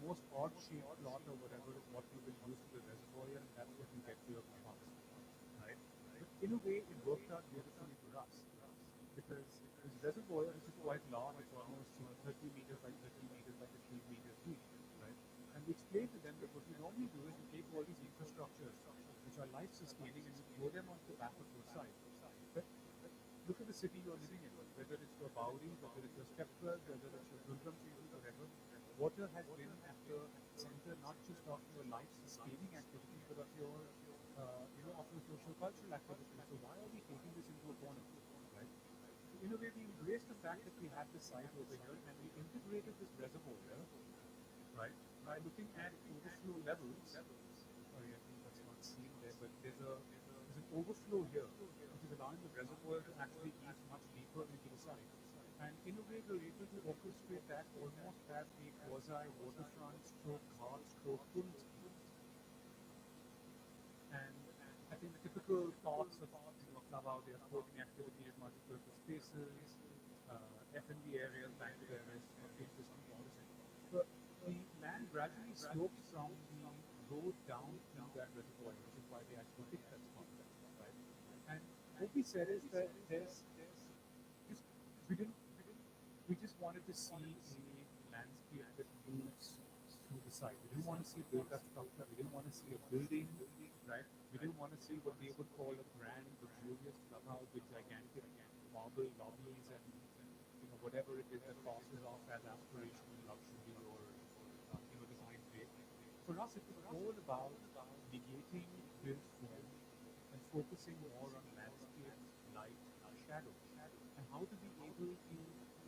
most odd-shaped plot or whatever is what we will use for the reservoir, and that's what you get for your house, right? But in a way, it worked out beautifully for us because this reservoir, which is quite large, it's almost 30 meters by 30 meters by 15 meters deep, right? And we explained to them that what we normally do is we take all these infrastructures, which are life-sustaining, and we throw them onto the back of your site. But look at the city you're living in, whether it's your Bauri, whether it's your Stepford, whether it's your Durgam Field, whatever. Water has been at the center not just of your life-sustaining activity, but of your, of your social-cultural activity. So why are we taking this into a corner, right? So in a way, we embraced the fact that we had this site over here, and we integrated this reservoir here, right? By looking at overflow levels. Sorry, I think that's not seen there, but there's an overflow here, which is allowing the reservoir to actually eat much deeper into the site. And in a way, we're able to orchestrate that almost as a quasi-waterfront stroke ghat stroke pool scheme. And I think the typical parts of Davao, they are sporting activities, multi-purpose spaces, F&B areas, banquet areas, game system, all this. But the land gradually slopes from the road down to that reservoir, which is why they actually picked that spot, right? And what we said is that there's just we just wanted to see a landscape that moves through the site. We didn't want to see a built-up structure. We didn't want to see a building, right? We didn't want to see what they would call a grand, luxurious clubhouse with gigantic marble lobbies and whatever it is that passes off as aspirational luxury or design great. For us, it was all about negating built form and focusing more on landscape, light, shadow, and how to be able to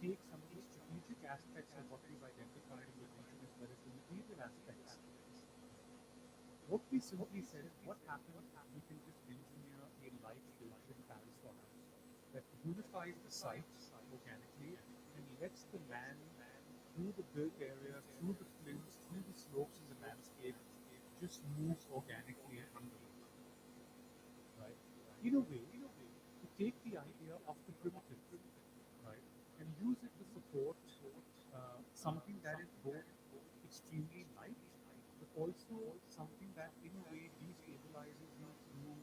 take some of the strategic aspects of what we've identified in the region as well as the material aspects. What we simply said is, what happens if we can just engineer a light filtering Paris house that unifies the site organically and lets the land through the built area, through the flints, through the slopes in the landscape, just move organically and unbelievable, right? In a way, to take the idea of the primitive, right, and use it to support something that is both extremely light, but also something that in a way destabilizes you through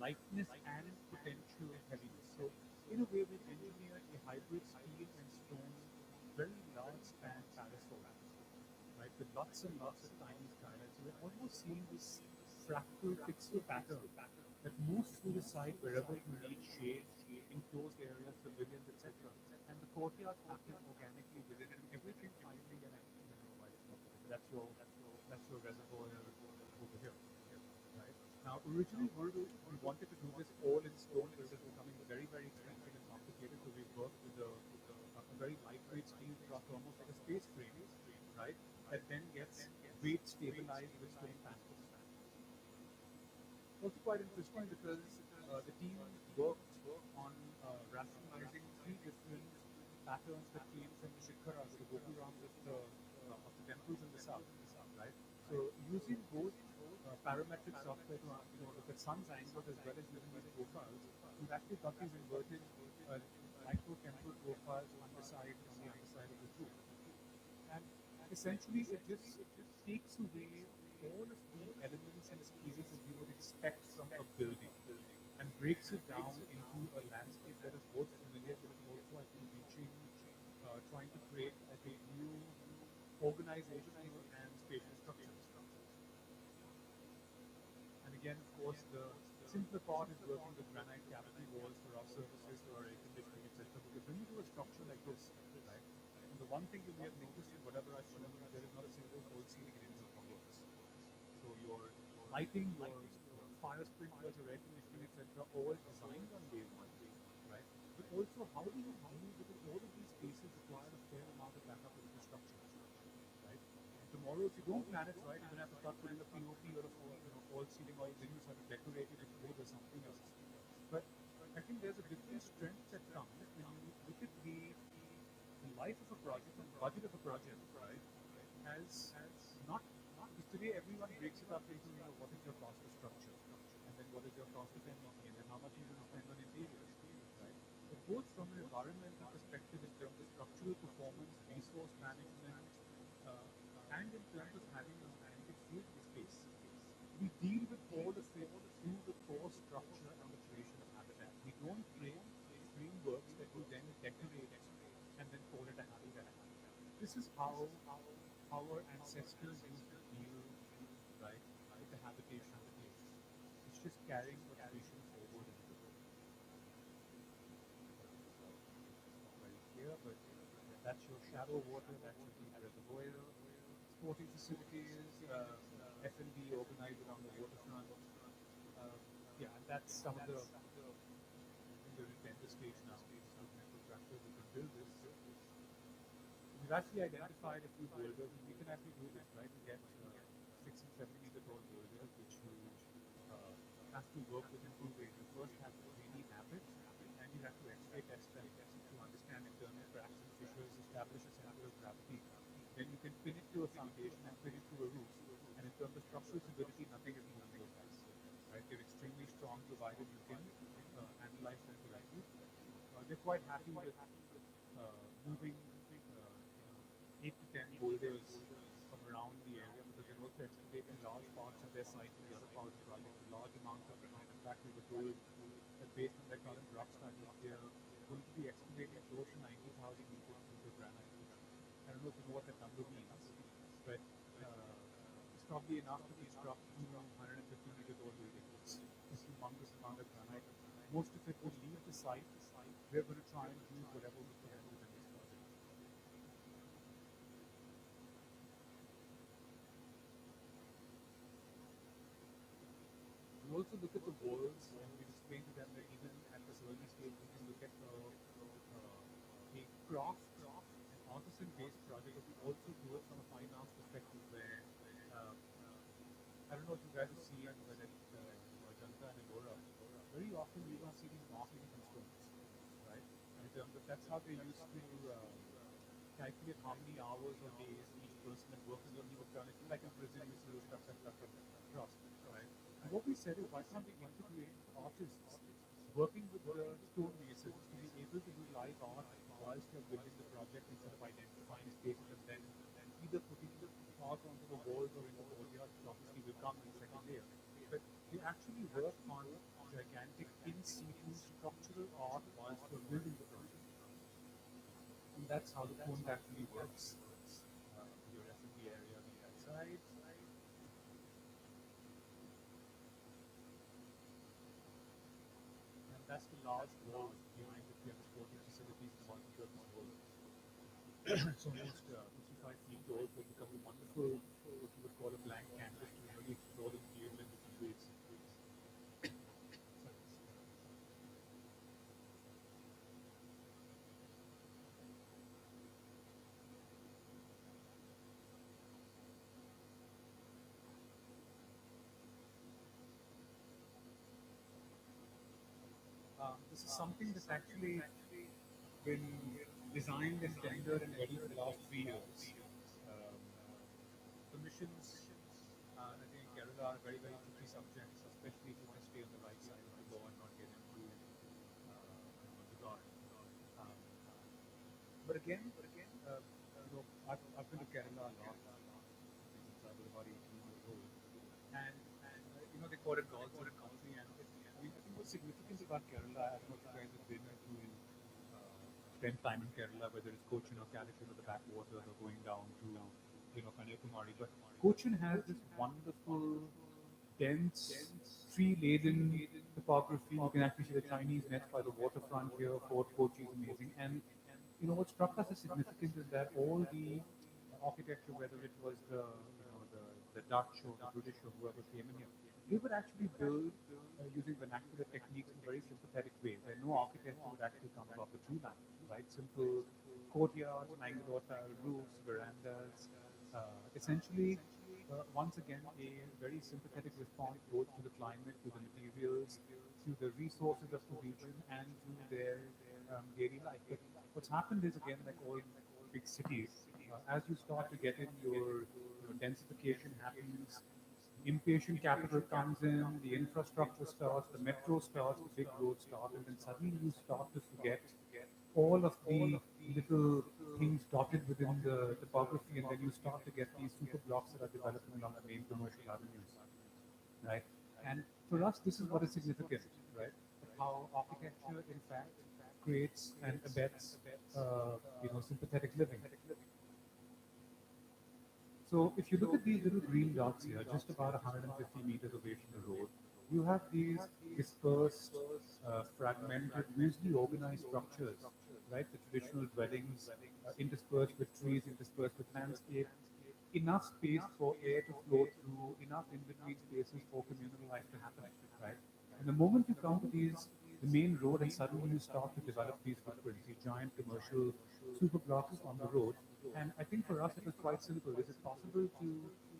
lightness and potential heaviness. So, in a way, we've engineered a hybrid steel and stone, very large span parasol, right, with lots and lots of tiny skylights. So we're almost seeing this fractal pixel pattern that moves through the site wherever you need shade, enclosed areas, pavilions, etc. And the courtyards happen organically within it, and everything finally, and I don't know why it's not visible. That's your reservoir over here. Right. Now, originally we wanted to do this all in stone, but it was becoming very, very expensive and complicated. So we worked with a very lightweight steel truss, almost like a space frame, right? That then gets weight stabilized with stone panels. Also quite interesting because the team worked on rationalizing three different patterns that came from the Shikharas, the Gopurams of the temples in the south, right? So using both parametric software to look at sun's angles as well as using these profiles, we've actually got these inverted micro-temporal profiles on the underside of the roof. And essentially, it just takes away all of the elements and skills that you would expect from a building and breaks it down into a landscape that is both familiar but is also, I think, trying to create, I think, new organizational and spatial structures. And again, of course, the simpler part is working with granite cavity walls for our services, for our air conditioning, etc. Because when you do a structure like this, right, and the one thing you may have noticed in whatever I've shown you, there is not a single hole ceiling in any of our works. So your lighting, your fire sprinklers, your air conditioning, etc., all designed on day one, right? But also, how do you deal with it? All of these spaces require a fair amount of backup infrastructure, right? And tomorrow, if you don't plan it right, you're going to have to start putting a POP or a false ceiling, or then you start to decorate it with wood or something else. But I think there's a different strength that comes when you look at the life of a project and the budget of a project, right? As not because today everyone breaks it up into what is your cost of structure, and then what is your cost of MEP, and then how much you're going to spend on interiors, right? But both from an environmental perspective in terms of structural performance, resource management, and in terms of having a magnetic field in space, we deal with all of it through the core structure and the creation of habitat. We don't create frameworks that you then decorate and then call it a habitat. This is how our ancestors used to deal, right, with the habitation of the place. It's just carrying the tradition forward into the world. Not very clear, but that's your shallow water, that's your deep reservoir, sporting facilities, F&B organized around the waterfront. Yeah, and that's some of the, I think we're in tender stage now with contractors who can build this. We've actually identified a few boulders, and we can actually do this, right? We get 6 and 7 meter tall boulders, which you have to work with in two ways. You first have to 3D map it, and you have to X-ray test them to understand internal cracks and fissures, establish a center of gravity. Then you can pin it to a foundation and pin it to a roof. And in terms of structural stability, nothing is moving those guys. Right? They're extremely strong, provided you can analyze them correctly. They're quite happy with moving 8 to 10 boulders from around the area, because they're also excavating large parts of their site and the other parts of the project, a large amount of granite. In fact, we were told that based on their current rock studies, they're going to be excavating close to 90,000 meters of granite. I don't know if you know what that number means, but it's probably enough to construct 150-meter tall buildings. It's a humongous amount of granite. Most of it will leave the site. We're going to try and use whatever we can within this project. We also look at the walls, and we explain to them that even at this early stage, we can look at a craft and artisan-based project, but we also do it from a fine arts perspective, where I don't know if you guys have seen whether Ajanta and Ellora, very often you don't see these markings in stones, right? In terms of that's how they used to calculate how many hours or days each person had worked in the new turn. It's like in prison, you see those stuff across, right? And what we said is, why can't we integrate artists working with the stonemasons to be able to do live art whilst they're building the project, instead of identifying spaces and then either putting out onto the walls or in the courtyard, which obviously will come in the second layer. But they actually work on gigantic in situ structural art whilst you're building the project. And that's how the cone actually works. Your assembly area being that side. And that's the large wall behind it. We have the sporting facilities and multi-purpose hall. It's almost 55 feet tall, so it becomes a wonderful, what you would call a blank canvas to really explore the material in different ways. This is something that's actually been designed and tendered and ready for the last 3 years. Um, Permissions, I think Kerala are very, very tricky subjects, especially if you want to stay on the right side of the law and not get into the guard. Um, but again, I've been to Kerala a lot since I was about 18 years old, and they call it God's own country. And I think what's significant about Kerala, I don't know if you guys have been to spend time in Kerala, whether it's Cochin or Calicut or the backwaters or going down to Kanyakumari. But Cochin has this wonderful, dense, tree-laden topography. You can actually see the Chinese nets by the waterfront here. Fort Kochi is amazing. And what struck us as significant is that all the architecture, whether it was the Dutch or the British or whoever came in here, they would actually build using vernacular techniques in very sympathetic ways. And no architecture would actually come above the tree line, right? Simple courtyards, Mangalore style roofs, verandas. Essentially, once again, a very sympathetic response both to the climate, to the materials, to the resources of the region, and to their daily life. But what's happened is, again, like all big cities, as you start to get in, your densification happens, impatient capital comes in, the infrastructure starts, the metro starts, the big roads start, and then suddenly you start to forget all of the little things dotted within the topography, and then you start to get these super blocks that are developing along the main commercial avenues, right? And for us, this is what is significant, right? Of how architecture, in fact, creates and abets, sympathetic living. So if you look at these little green dots here, just about 150 meters away from the road, you have these dispersed, fragmented, loosely organized structures, right? The traditional dwellings, interspersed with trees, interspersed with landscape, enough space for air to flow through, enough in between spaces for communal life to happen, right? And the moment you come to the main road, and suddenly you start to develop these footprints, these giant commercial super blocks on the road. And I think for us it was quite simple. Is it possible to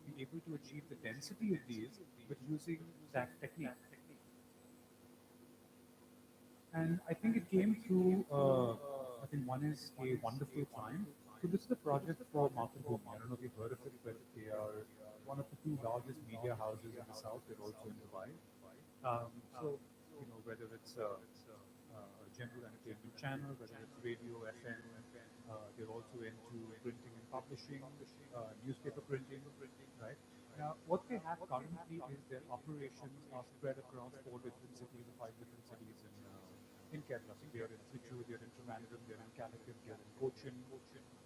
be able to achieve the density of these with using that technique? And I think it came through, I think one is a wonderful time. So this is a project for Mathrubhumi. I don't know if you've heard of it, but they are one of the two largest media houses in the south. They're also in Dubai. So, whether it's a general entertainment channel, whether it's radio, FM, they're also into printing and publishing, newspaper printing, right? Now, what they have currently is their operations are spread across four different cities, or five different cities in Kerala. So they're in Trichy, they're in Trivandrum, they're in Calicut, they're in Cochin.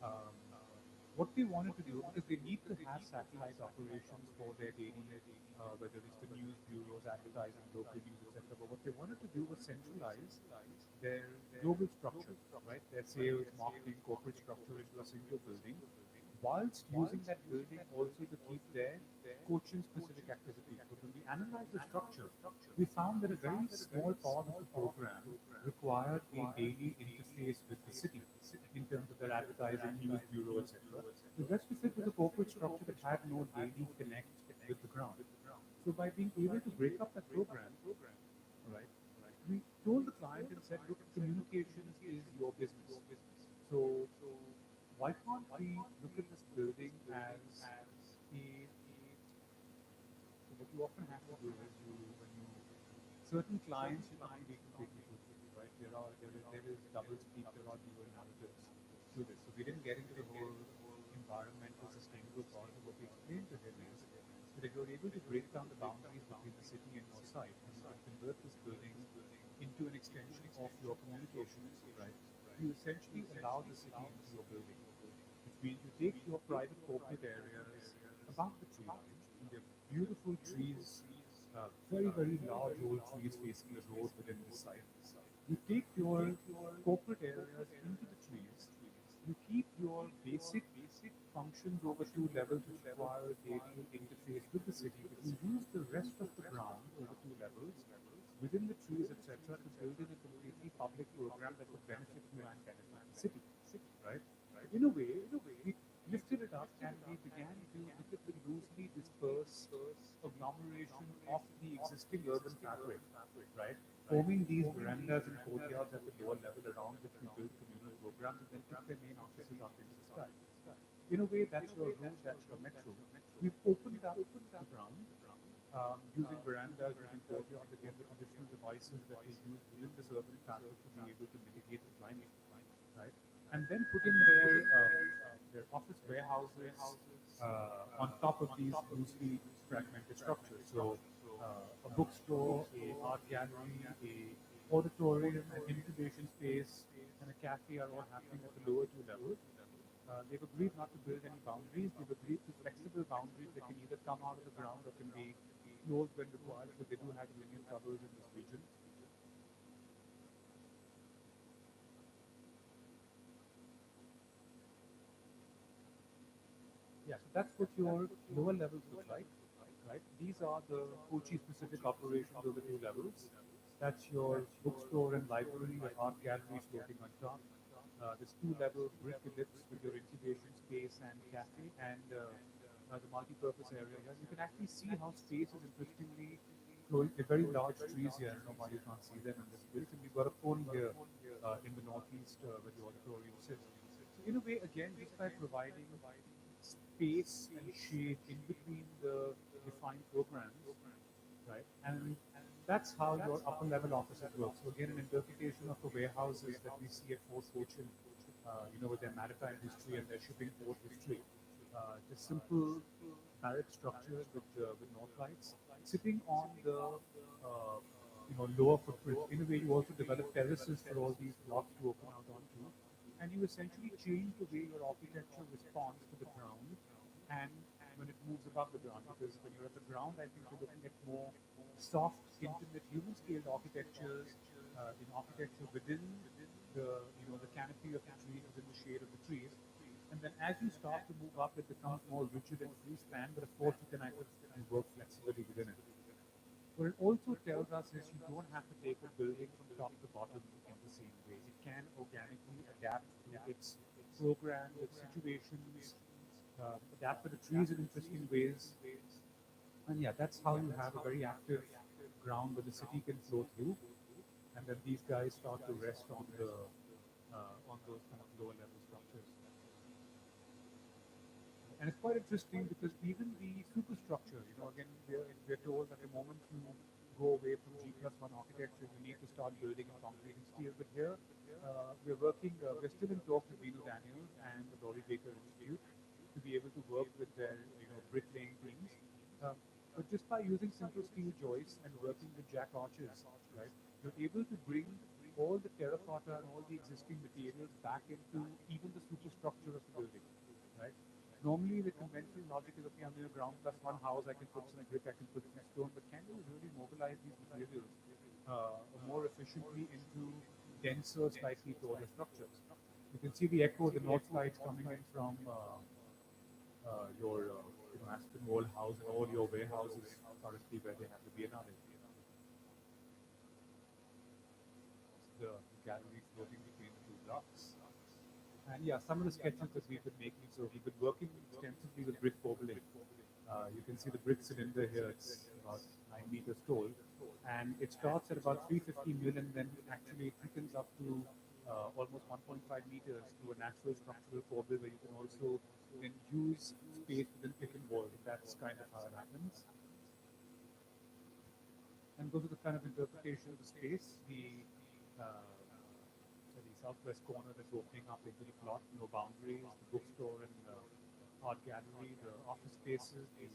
Um, what they wanted to do, because they need to have satellite operations for their daily, whether it's the news bureaus, advertising, local news, etc. But what they wanted to do was centralize their global structure, right? Their sales, marketing, corporate structure into a single building, whilst using that building also to keep their coaching specific activities. So when we analyzed the structure, we found that a very small part of the program required a daily interface with the city in terms of their advertising, news bureau, etc. The rest of it was a corporate structure that had no daily connect with the ground. So by being able to break up that program, right, we told the client and said, look, communications is your business. So why can't we look at this building as a so what you often have to do is when you certain clients you can't be completely truthful, right? There is double speak, there are dual narratives to this. So we didn't get into the whole environmental sustainability integral part of what we explained to him is that if you're able to break down the boundaries between the city and your site, and you can convert this building into an extension of your communications, right? You essentially allow the city into your building, which means you take your private corporate areas above the tree line, and they're beautiful trees, very, very large old trees facing the road within the site. You take your corporate areas into the trees. You keep your basic functions over two levels which require a daily interface with the city, but you use the rest of the ground over two levels within the trees, etc., to build in a completely public program that would benefit you and benefit the city, right? In a way, we lifted it up and we began to look at the loosely dispersed agglomeration of the existing urban fabric, right? Forming these verandas and courtyards at the lower level around which we built communal programs and then took their main offices up into the sky. In a way, that's your road, that's your metro. We've opened up the ground using verandas, using courtyards, again, the traditional devices that we use within this urban fabric to be able to mitigate the climate, right? And then put in their office warehouses on top of these loosely fragmented structures. So a bookstore, a art gallery, a auditorium, an incubation space, and a cafe are all happening at the lower two levels. They've agreed not to build any boundaries. They've agreed to flexible boundaries that can either come out of the ground or can be closed when required, because they do have million troubles in this region. Yeah, so that's what your lower levels look like, right? These are the Kochi-specific operations over two levels. That's your bookstore and library, your art gallery floating on top. This two-level brick ellipse with your incubation space and cafe, and the multi-purpose area here. You can actually see how space is interestingly growing. They're very large trees here. I don't know why you can't see them in this build. And we've got a pond here in the northeast where the auditorium sits. So in a way, again, just by providing space and shade in between the defined programs, right? And that's how your upper level offices work. So again, an interpretation of the warehouses that we see at Fort Fortune, with their maritime history and their shipping port history. Just simple barrack structures with north lights sitting on the lower footprint. In a way, you also develop terraces for all these blocks to open out onto, and you essentially change the way your architecture responds to the ground and when it moves above the ground. Because when you're at the ground, I think you're looking at more soft, intimate, human-scaled architectures, architecture within the canopy of the trees, within the shade of the trees. And then as you start to move up, it becomes more rigid and free span, but of course you can actually work flexibly within it. What it also tells us is you don't have to take a building from top to bottom in the same way. It can organically adapt to its program, its situations, adapt to the trees in interesting ways. And yeah, that's how you have a very active ground where the city can flow through, and then these guys start to rest on those kind of lower level structures. And it's quite interesting because even the superstructure, again, we're told at the moment you go away from G+1 architecture, you need to start building in concrete and steel. But here, we're still in talks with Vinu Daniels and the Laurie Baker Institute to be able to work with their, bricklaying teams. Um, but just by using simple steel joists and working with jack arches, right, you're able to bring all the terracotta and all the existing materials back into even the superstructure of the building, right? Normally, the conventional logic is, okay, I'm in a ground plus one house, I can put some brick, I can put some stone, but can you really mobilize these materials more efficiently into denser, slightly taller structures? You can see the echo, the north lights coming in from your Aspen Wall house and all your warehouses currently where they have the Biennale. The gallery floating between the two blocks. And yeah, some of the sketches that we've been making, so we've been working extensively with brick modeling. You can see the brick cylinder here, it's about 9 meters tall. And it starts at about 350 mil and then actually it thickens up to almost 1.5 meters to a natural structural corbel where you can also then use space within thickened walls. That's kind of how it happens. And those are the kind of interpretation of the space. The southwest corner that's opening up into the plot, no boundaries, the bookstore and art gallery, the office spaces, the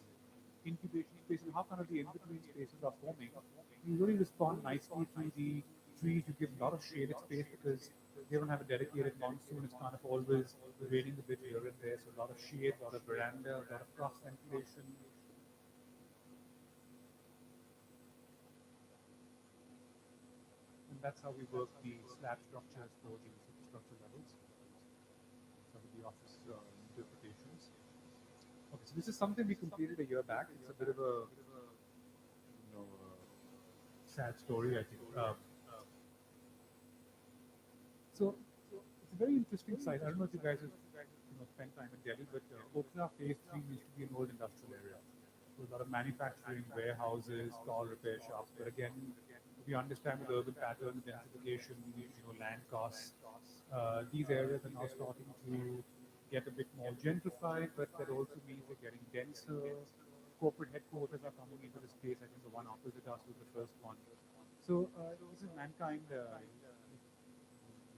incubation spaces, how kind of the in-between spaces are forming. You really respond nicely to the trees. You give a lot of shaded space because they don't have a dedicated monsoon. It's kind of always raining a bit here and there. So a lot of shade, a lot of veranda, a lot of cross ventilation. And that's how we work the slab structures for the superstructure levels. Some of the office interpretations. Okay, so this is something we completed a year back. It's a bit of a sad story, I think. So it's a very interesting site. I don't know if you guys have spent time in Delhi, but Okra Phase 3 used to be an old industrial area. So a lot of manufacturing, warehouses, car repair shops. But again, we understand with urban patterns, densification, land costs, these areas are now starting to get a bit more gentrified, but that also means they're getting denser. Corporate headquarters are coming into the space. I think the one opposite us was the first one. So this is Mankind,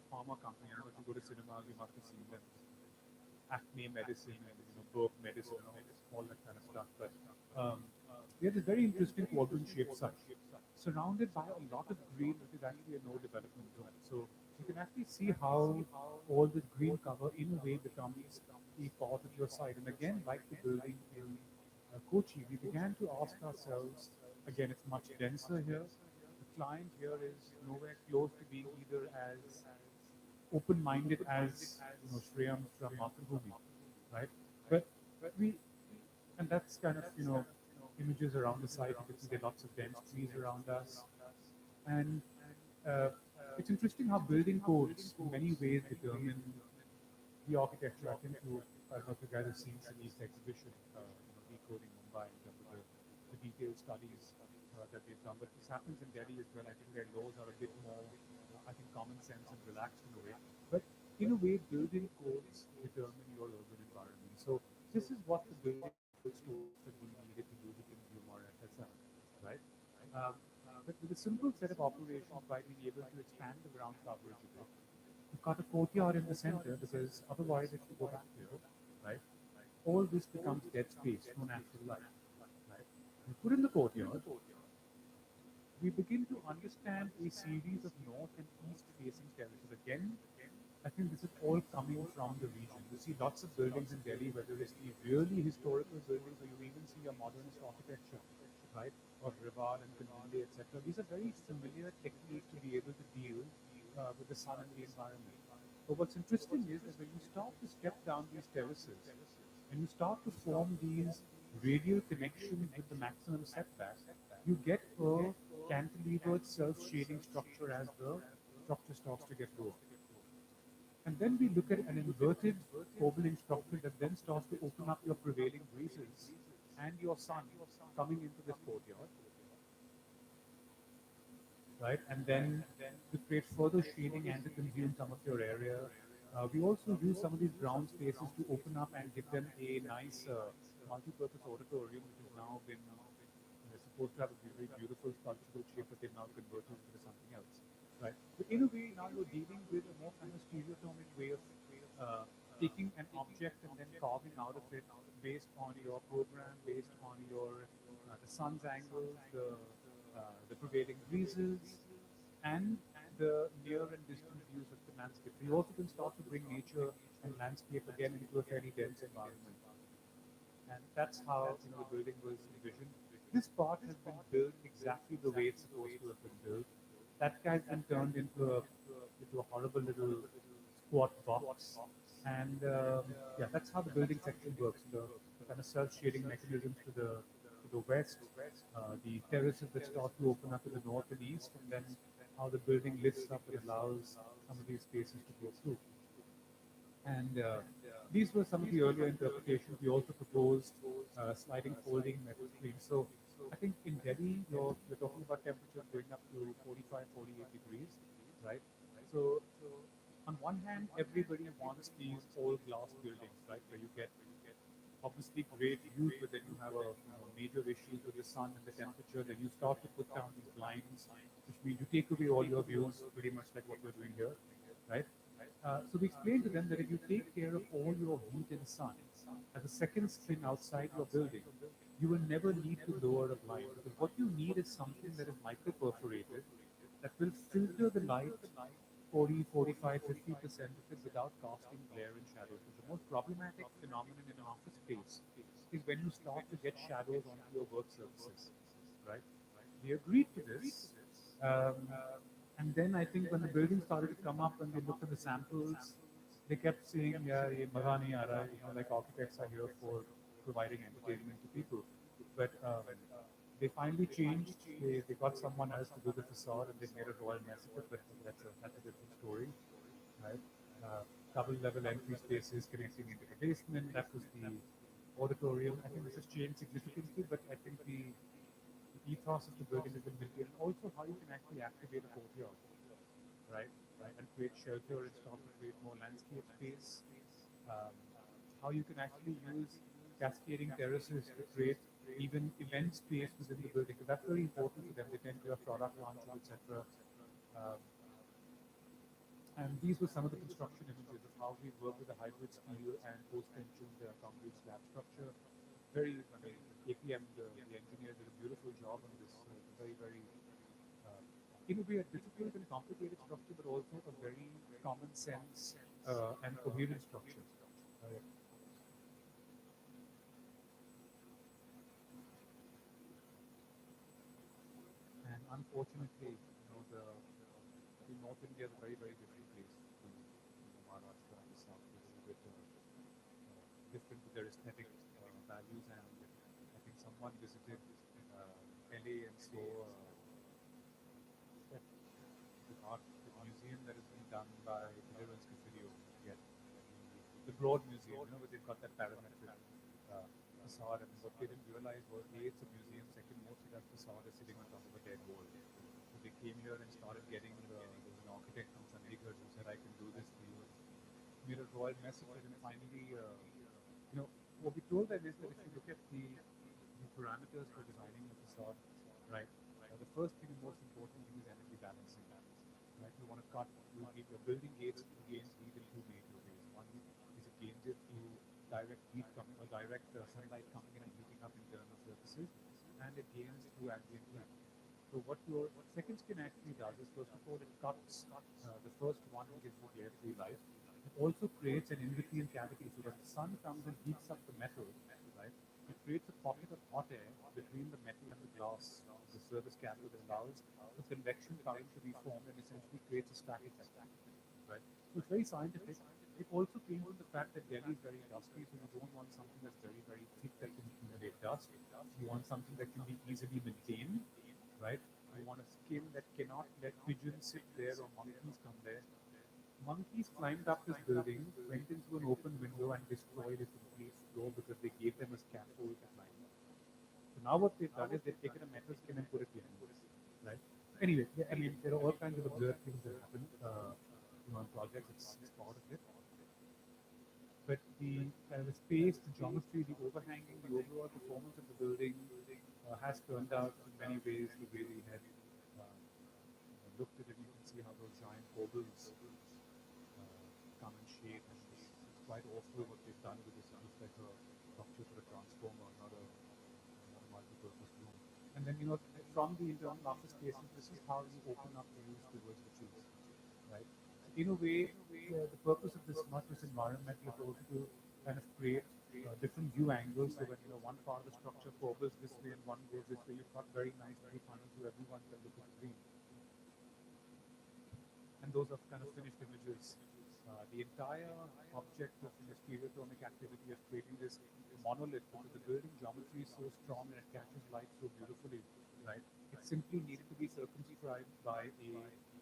pharma company. I don't know if you go to cinemas, you must have seen them. Acme medicine and Burke medicine, all that kind of stuff. But we have this very interesting quadrant-shaped site, surrounded by a lot of green, which is actually a no development zone. So you can actually see how all this green cover, in a way, becomes a part of your site. And again, like the building in Kochi, we began to ask ourselves, again, it's much denser here. The client here is nowhere close to being either as open-minded as Shreyam from Mathrubhumi, right? But we, and that's kind of images around the site. You can see there are lots of dense trees around us, and uh, it's interesting how building codes in many ways determine the architecture. I think I don't know if you guys have seen Sunil's exhibition, Decoding Mumbai, in terms of the detailed studies that they've done. But this happens in Delhi as well. I think their laws are a bit more, I think, common sense and relaxed in a way. But in a way, building codes determine your urban environment. So this is what the building codes told us that we needed to do to consume our FSL, right? Um, but with a simple set of operations, by being able to expand the ground coverage a bit, you've got a courtyard in the center because otherwise, if you go back here, right, all this becomes dead space, no natural light, right? You put in the courtyard, we begin to understand a series of north and east facing terraces. Again, I think this is all coming from the region. You see lots of buildings in Delhi, whether it's the really historical buildings or you even see a modernist architecture, right, of Rival and Kaninde, etc. These are very familiar techniques to be able to deal with the sun and the environment. But what's interesting is that when you start to step down these terraces and you start to form these radial connections with the maximum setback, you get a cantilevered self-shading structure as the structure starts to get lower. And then we look at an inverted opening structure that then starts to open up your prevailing breezes and your sun coming into this courtyard, right? And then to create further shading and to consume some of your area. We also use some of these ground spaces to open up and give them a nice multi-purpose auditorium, which has now been supposed to have a very beautiful sculptural shape, but they've now converted it into something else, right? So in a way, now you're dealing with a more kind of stereotomic way of taking an object and then carving out of it based on your program, based on your the sun's angles, the prevailing breezes, and the near and distant views of the landscape. You also can start to bring nature and landscape again into a fairly dense environment. And that's how the building was envisioned. This part has been built exactly the way it's supposed to have been built. That guy's been turned into a horrible little squat box. And yeah, that's how the building section works. The kind of self-shading mechanisms to the west, the terraces that start to open up to the north and east, and then how the building lifts up and allows some of these spaces to go through. And these were some of the earlier interpretations. We also proposed sliding folding metal screens. So I think in Delhi, you're talking about temperatures going up to 45, 48 degrees, right? So on one hand, everybody wants these all glass buildings, right, where you get obviously great views, but then you have a major issues with the sun and the temperature. Then you start to put down these blinds, which means you take away all your views, pretty much like what we're doing here, right? So we explained to them that if you take care of all your heat and sun, as a second skin outside your building, you will never need to lower a blind, because what you need is something that is micro perforated that will filter the light 40, 45, 50% of it without casting glare and shadows. Because the most problematic phenomenon in an office space is when you start to get shadows onto your work surfaces, right? We agreed to this. Um, and then I think when the building started to come up and they looked at the samples, they kept saying, yeah, ye maza nahi aa raha hai. Like architects are here for providing entertainment to people. But they finally changed. They got someone else to do the facade and they made a royal mess of it, but that's a different story, right? Double level entry spaces connecting into the basement. That was the auditorium. I think this has changed significantly, but I think the ethos of the building has been maintained. Also, how you can actually activate a courtyard, right? And create shelter and start to create more landscape space. Um, how you can actually use cascading terraces to create even event space within the building. Because that's very important to them. They tend to have product launches, etc. Um, and these were some of the construction images of how we work with a hybrid steel and post-tensioned concrete slab structure. Very, I mean, APM, the engineer, did a beautiful job on this. Very, very, uh, it would be a difficult and complicated structure, but also a very common sense and coherent structure. And unfortunately, the North India is a very, very different place to Maharashtra and the South. It's a little bit different with their aesthetic values. And I think someone visited LA and saw the art the museum that has been done by Hilarious Video. Yeah, the Broad Museum, where they've got that parametric facade. And what they didn't realize was, A, it's a museum. Second, most of that facade is sitting on top of a dead wall. So they came here and started getting there was an architect from Chandigarh who said, I can do this for you. Made a royal mess of it, and finally, what we told them is that if you look at the parameters for designing a facade, right, the first thing and most important thing is energy balancing. Right, you want to cut, your building gates gains heat in two major ways. One is it gains it through direct heat coming or direct sunlight coming in and heating up internal surfaces, and it gains through ambient heat. So what your second skin actually does is, first of all, it cuts the first one and gives you glare-free light. It also creates an in-between cavity, so when the sun comes and heats up the metal, right, it creates a pocket of hot air between the metal and the glass, the surface cavity, that allows the convection current to be formed and essentially creates a stack effect, right? So it's very scientific. It also came from the fact that Delhi is very dusty, so you don't want something that's very, very thick that can accumulate dust. You want something that can be easily maintained, right? You want a skin that cannot let pigeons sit there or monkeys come there. Monkeys climbed up this building, went into an open window and destroyed its complete floor because they gave them a scaffold to climb up. So now what they've done is they've taken a metal skin and put it behind this, right? Anyway, yeah, I mean, there are all kinds of absurd things that happen, on projects. It's part of it. But the space, the geometry, the overhanging, the overall performance of the building has turned out in many ways the way we had looked at it. You can see how those giant corbels come in shape, and it's quite awful what they've done with this. It looks like a structure for a transformer, not a multi-purpose room. And then, from the internal office spaces, this is how you open up views towards the trees, right? So in a way, the purpose of this, not just environmental, is also to kind of create different view angles. So when one part of the structure corbels this way and one goes this way, you've got very nice view funnels so everyone can look at the green. And those are kind of finished images. The entire object of the stereotomic activity of creating this monolith, because the building geometry is so strong and it catches light so beautifully, right? It simply needed to be circumscribed by a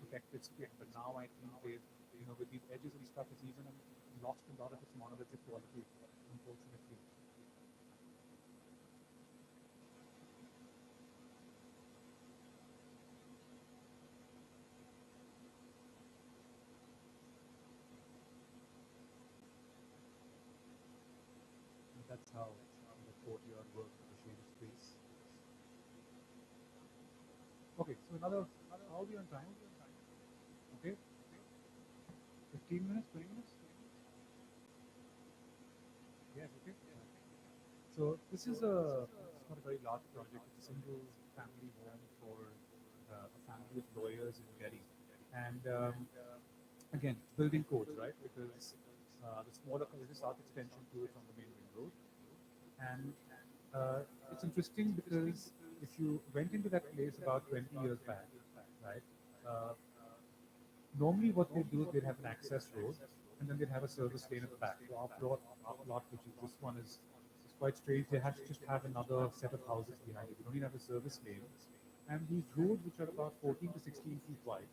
protective skin. But now I think with these edges and stuff, it's even lost a lot of its monolithic quality, unfortunately. And that's how the courtyard works with the shaded space. Okay, so how are we on time? Okay, 15 minutes, 20 minutes? Yes, okay. So this is it's not a very large project. It's a single family home for a family of lawyers in Delhi. And again, building codes, right? Because the smaller, there's a south extension to it from the main ring road. And it's interesting because if you went into that place about 20 years back, right? Uh, Normally, what they do is they'd have an access road, and then they'd have a service lane at the back. So our plot, which is this one, is quite strange. They have to just have another set of houses behind it. They don't even have a service lane, and these roads, which are about 14 to 16 feet wide,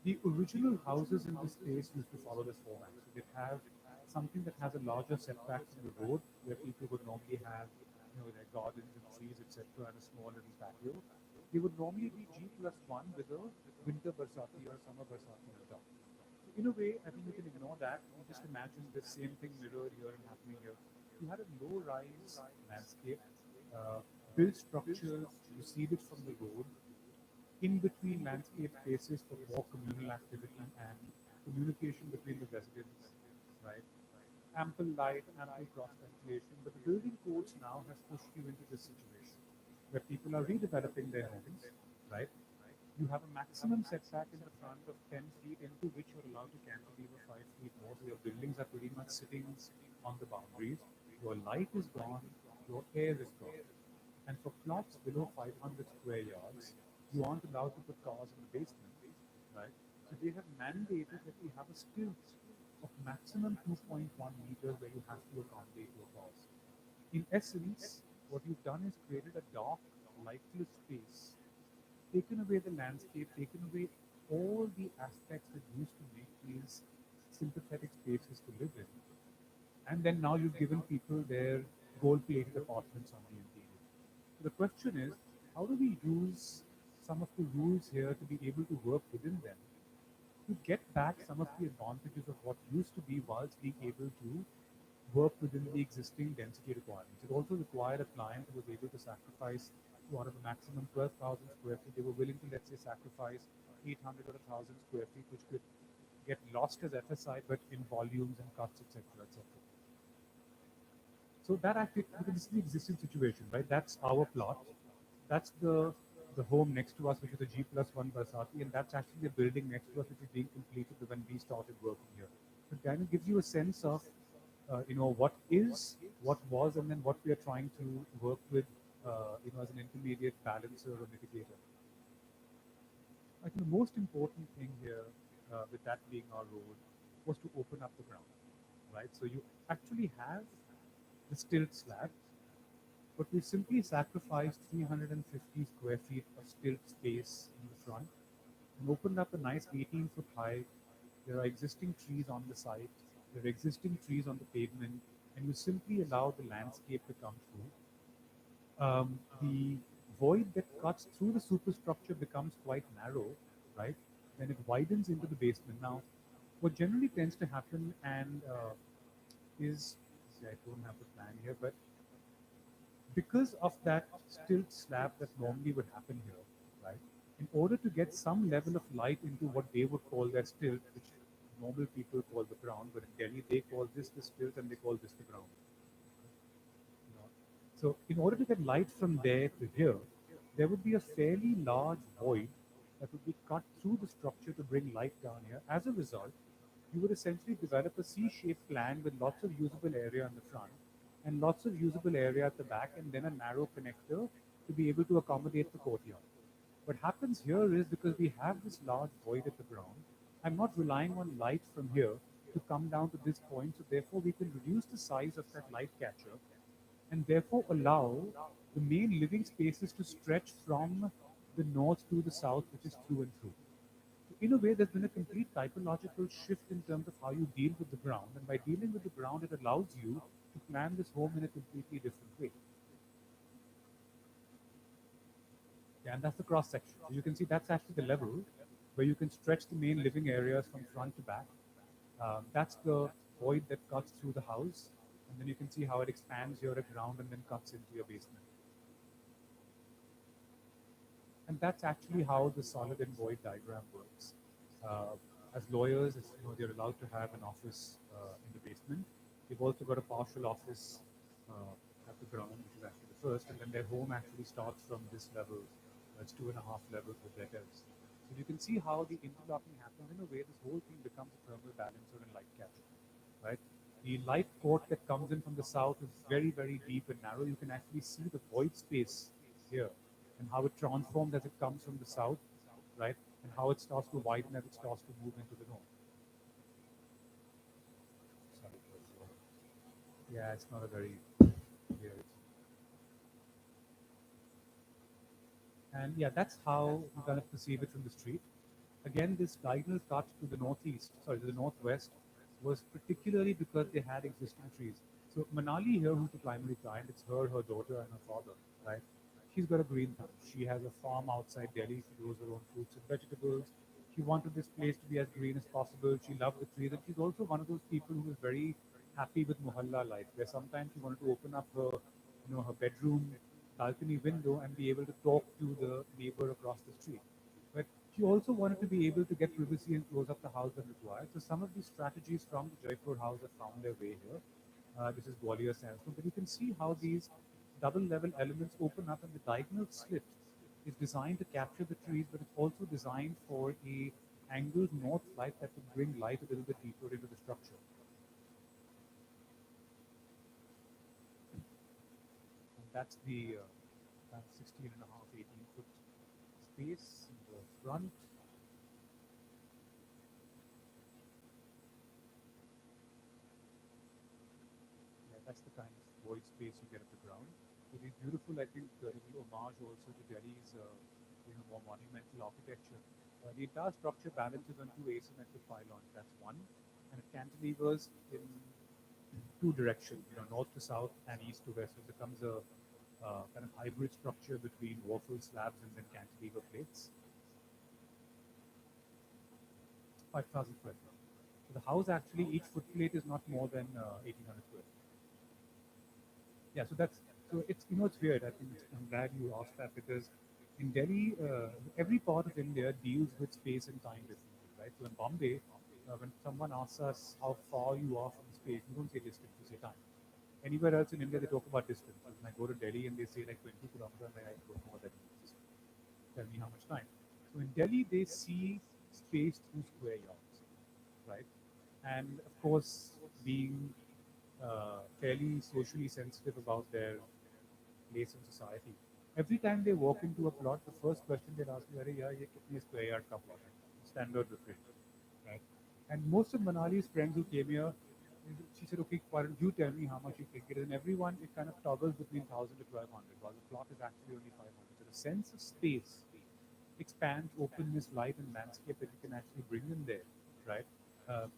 the original houses in this place used to follow this format. So they'd have something that has a larger setback from the road, where people would normally have, their gardens and trees, etc., and a small little patio. They would normally be G plus one with a winter Barsati or a summer Barsati on top. So in a way, I think we can ignore that. We just imagine the same thing mirrored here and happening here. You had a low-rise landscape, uh, built structures receded from the road, in between landscape spaces for more communal activity and communication between the residents, right? Ample light, ample cross ventilation, but the building codes now has pushed you into this situation where people are redeveloping their homes, right? You have a maximum setback in the front of 10 feet into which you're allowed to cantilever 5 feet more. So your buildings are pretty much sitting on the boundaries. Your light is gone, your air is gone. And for plots below 500 square yards, you aren't allowed to put cars in the basement, right? So they have mandated that we have a stilt of maximum 2.1 meters where you have to accommodate your cars. In essence, what you've done is created a dark, lightless space, taken away the landscape, taken away all the aspects that used to make these sympathetic spaces to live in. And then now you've given people their gold-plated apartments on the interior. So the question is, how do we use some of the rules here to be able to work within them to get back some of the advantages of what used to be whilst being able to work within the existing density requirements. It also required a client who was able to sacrifice to out of a maximum 12,000 square feet. They were willing to, let's say, sacrifice 800 or 1,000 square feet, which could get lost as FSI, but in volumes and cuts, etc., etc. So that actually, because this is the existing situation, right? That's our plot. That's the home next to us, which is a G plus one Barsati, and that's actually the building next to us, which is being completed when we started working here. So it kind of gives you a sense of, what is, what was, and then what we are trying to work with, as an intermediate balancer or mitigator. I think the most important thing here, with that being our road, was to open up the ground, right? So you actually have the stilt slab, but we simply sacrificed 350 square feet of stilt space in the front and opened up a nice 18-foot high. There are existing trees on the site, there are existing trees on the pavement, and you simply allow the landscape to come through. The void that cuts through the superstructure becomes quite narrow, right? Then it widens into the basement. Now, what generally tends to happen and is, see, I don't have the plan here, but because of that stilt slab that normally would happen here, right? In order to get some level of light into what they would call their stilt, which normal people call the ground, but in Delhi they call this the stilt and they call this the ground. You know? So in order to get light from there to here, there would be a fairly large void that would be cut through the structure to bring light down here. As a result, you would essentially develop a C-shaped plan with lots of usable area in the front and lots of usable area at the back, and then a narrow connector to be able to accommodate the courtyard. What happens here is because we have this large void at the ground, I'm not relying on light from here to come down to this point, so therefore we can reduce the size of that light catcher and therefore allow the main living spaces to stretch from the north to the south, which is through and through. So in a way, there's been a complete typological shift in terms of how you deal with the ground, and by dealing with the ground, it allows you to plan this home in a completely different way. Yeah, and that's the cross section. So you can see that's actually the level where you can stretch the main living areas from front to back. That's the void that cuts through the house, and then you can see how it expands here at ground and then cuts into your basement. And that's actually how the solid and void diagram works. As lawyers, they're allowed to have an office in the basement. They've also got a partial office uh, at the ground, which is actually the first, and then their home actually starts from this level. It's 2.5 levels with their terrace. So you can see how the interlocking happens in a way. This whole thing becomes a thermal balancer and light catcher, right? The light port that comes in from the south is very, very deep and narrow. You can actually see the void space here and how it transforms as it comes from the south, right? And how it starts to widen as it starts to move into the north. Sorry, yeah, it's not a very clear. And yeah, that's how you kind of perceive it from the street. Again, this diagonal cut to the northeast, sorry, to the northwest, was particularly because they had existing trees. So Manali here, who's the primary client, it's her, her daughter, and her father, right? She's got a green thumb. She has a farm outside Delhi. She grows her own fruits and vegetables. She wanted this place to be as green as possible. She loved the trees, and she's also one of those people who is very happy with mohalla life, where sometimes she wanted to open up her, her bedroom balcony window and be able to talk to the neighbor across the street. But she also wanted to be able to get privacy and close up the house when required. So some of these strategies from the Jaipur house have found their way here. This is Gwalior sandstone, but you can see how these double level elements open up, and the diagonal slit is designed to capture the trees, but it's also designed for a angled north light that would bring light a little bit deeper into the structure. And that's the 16 and a half, 18-foot space in the front. Yeah, that's the kind of void space you get at the ground. It is beautiful, I think, a little homage also to Delhi's, more monumental architecture. The entire structure balances on two asymmetric pylons. That's one, and it cantilevers in two directions, north to south and east to west. So it becomes a kind of hybrid structure between waffle slabs and then cantilever plates. 5,000 square feet. So the house actually, each footplate is not more than 1,800 square feet. Yeah, so it's weird. I think I'm glad you asked that, because in Delhi, every part of India deals with space and time differently, right? So in Bombay, when someone asks us how far you are from space, you don't say distance, you say time. Anywhere else in India, they talk about distance. When I go to Delhi and they say like 20 kilometers, I don't know what that means. Tell me how much time. So in Delhi, they see space through square yards, right? And of course, being fairly socially sensitive about their place in society. Every time they walk into a plot, the first question they'll ask me, "Arey yaar, ye kitne square yard ka plot hai?" Standard refrain, right? And most of Manali's friends who came here, she said, "Okay, why don't you tell me how much you think it is?" And everyone, it kind of toggles between 1,000 to 1,200, while the plot is actually only 500. So the sense of space expands, openness, light, and landscape that you can actually bring in there, right?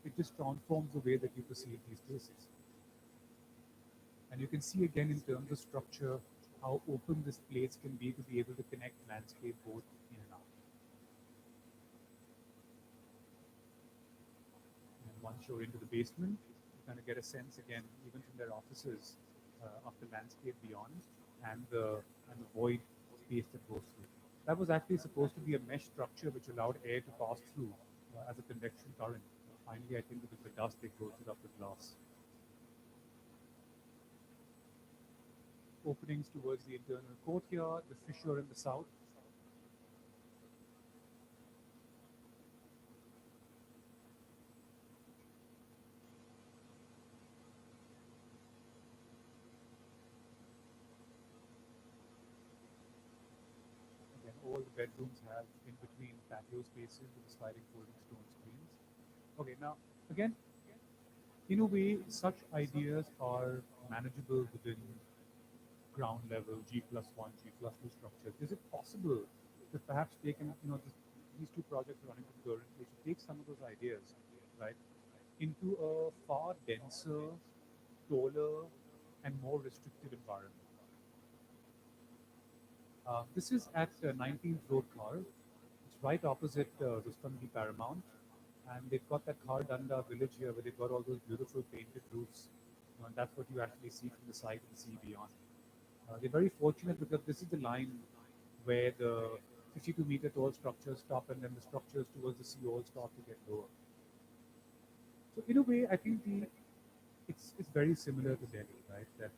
It just transforms the way that you perceive these places. And you can see again in terms of structure how open this place can be able to connect landscape both in and out. And once you're into the basement, you kind of get a sense again, even from their offices, of the landscape beyond and the void space that goes through. That was actually supposed to be a mesh structure which allowed air to pass through as a convection current. Finally, I think because of the dust, they closed it up with glass. Openings towards the internal courtyard, the fissure in the south. Again, all the bedrooms have in between patio spaces with the sliding folding stone screens. Okay, now again, in a way, such ideas are manageable within ground level G plus one, G plus two structures. Is it possible to perhaps take these two projects running concurrently to take some of those ideas, right, into a far denser, taller, and more restrictive environment? This is at 19th Road Car. It's right opposite Rustomji Paramount. And they've got that Khar Danda village here where they've got all those beautiful painted roofs. And that's what you actually see from the side and see beyond. They're very fortunate because this is the line where the 52-meter tall structures stop and then the structures towards the sea all start to get lower. So in a way, I think it's very similar to Delhi, right? That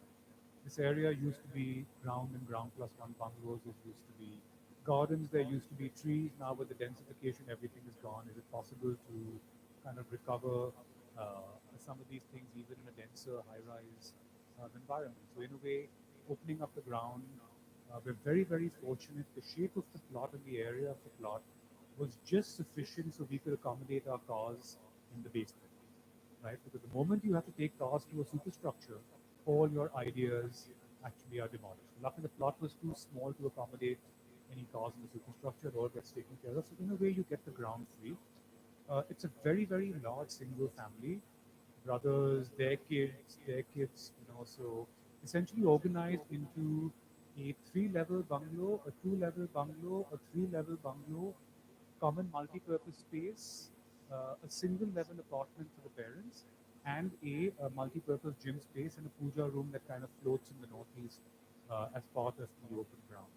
This area used to be ground and ground plus one bungalows. It used to be gardens. There used to be trees. Now with the densification, everything is gone. Is it possible to kind of recover some of these things even in a denser high-rise environment? So in a way, opening up the ground, we're very, very fortunate. The shape of the plot and the area of the plot was just sufficient so we could accommodate our cars in the basement, right? Because the moment you have to take cars to a superstructure, all your ideas actually are demolished. Luckily, the plot was too small to accommodate any cars in the superstructure. It all gets taken care of. So in a way, you get the ground free. It's a very, very large single family. Brothers, their kids, so essentially organized into a three-level bungalow, a two-level bungalow, a three-level bungalow, common multi-purpose space, a single-level apartment for the parents, and a multi-purpose gym space and a puja room that kind of floats in the northeast as part of the open ground.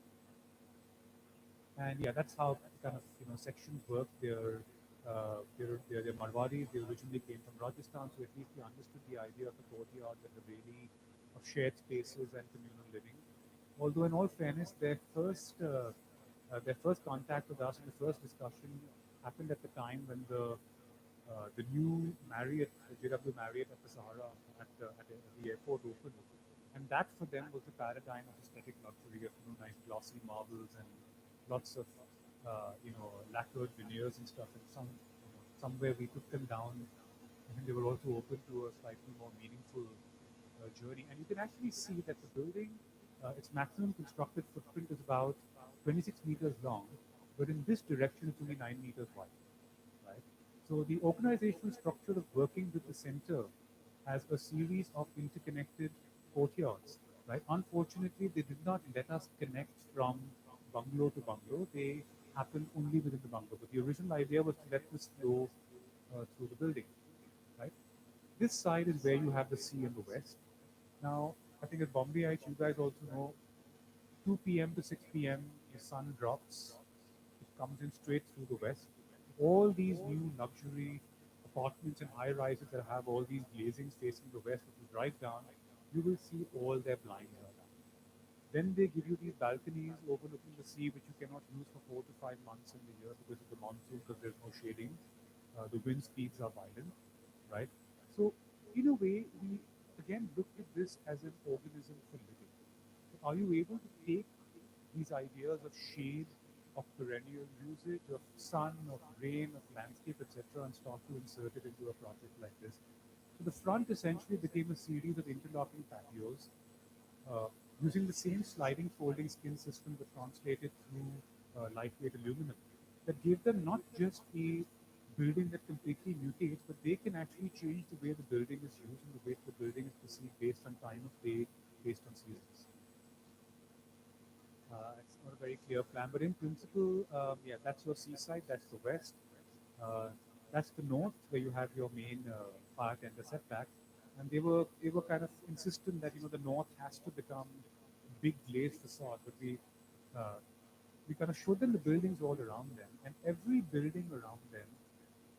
And yeah, that's how kind of sections work. They're Marwadis. They originally came from Rajasthan, so at least they understood the idea of a courtyard and the really of shared spaces and communal living. Although, in all fairness, their first contact with us and the first discussion happened at the time when the new Marriott, the JW Marriott at the Sahara at the airport opened, and that for them was the paradigm of aesthetic luxury of nice glossy marbles and lots of lacquered veneers and stuff. And somewhere we took them down, and they were also open to a slightly more meaningful journey. And you can actually see that the building, its maximum constructed footprint is about 26 meters long, but in this direction it's only 9 meters wide, right? So the organizational structure of working with the center has a series of interconnected courtyards, right? Unfortunately, they did not let us connect from bungalow to bungalow. They happen only within the bungalow. But the original idea was to let this flow through the building, right? This side is where you have the sea in the west. Now, I think at Bombay Heights, you guys also know 2 p.m. to 6 p.m. the sun drops. It comes in straight through the west. All these new luxury apartments and high rises that have all these glazings facing the west, if you drive down, you will see all their blinds are down. Then they give you these balconies overlooking the sea, which you cannot use for 4 to 5 months in the year because of the monsoon, because there's no shading. The wind speeds are violent, right? So, in a way, we again looked at this as an organism for living. So are you able to take these ideas of shade, of perennial usage, of sun, of rain, of landscape, etc., and start to insert it into a project like this? So the front essentially became a series of interlocking patios uh, using the same sliding folding skin system that translated through lightweight aluminum that gave them not just a building that completely mutates, but they can actually change the way the building is used and the way the building is perceived based on time of day, based on seasons. It's not a very clear plan, but in principle, yeah, that's your seaside, that's the west. Uh, that's the north, where you have your main fire tender setback. And they were kind of insistent that the north has to become a big glazed facade, but we kind of showed them the buildings all around them, and every building around them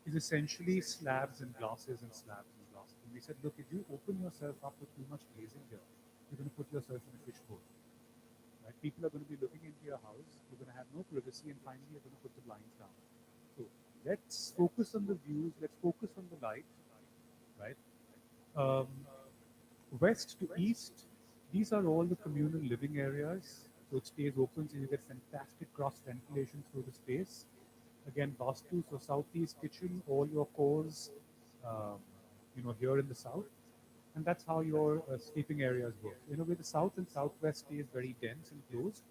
is essentially slabs and glasses and slabs and glasses. And we said, look, if you open yourself up with too much glazing here, you're going to put yourself in a fishbowl. Right? People are going to be looking into your house. You're going to have no privacy, and finally, you're going to put the blinds down. So let's focus on the views. Let's focus on the light, right? Um, West to east, these are all the communal living areas. So it stays open, so you get fantastic cross ventilation through the space. Again, Vastu, so southeast kitchen, all your cores, um, here in the south. And that's how your sleeping areas work. In a way, the south and southwest stays very dense and closed.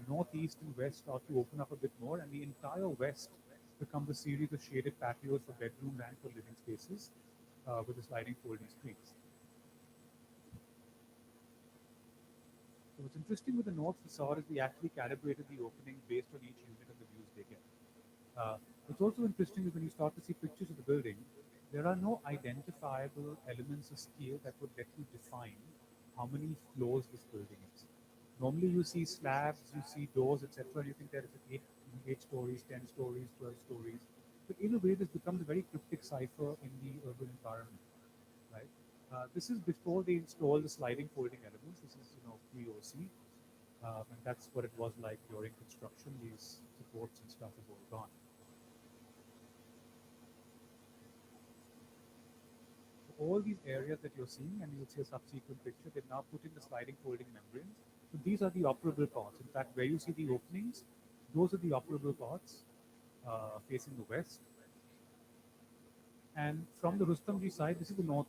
Northeast and west start to open up a bit more, and the entire west becomes a series of shaded patios for bedrooms and for living spaces with the sliding folding screens. So what's interesting with the north facade is we actually calibrated the opening based on each unit and the views they get. Uh, what's also interesting is when you start to see pictures of the building, there are no identifiable elements of scale that would let you define how many floors this building is. Normally you see slabs, you see doors, etc. And you think that it's eight stories, 10 stories, 12 stories. But in a way, this becomes a very cryptic cipher in the urban environment, right? This is before they install the sliding folding elements. This is pre-OC, and that's what it was like during construction. These supports and stuff have all gone. So all these areas that you're seeing, and you'll see a subsequent picture, they've now put in the sliding folding membranes. So these are the operable parts. In fact, where you see the openings, those are the operable parts facing the west. And from the Rustomji side, this is the north,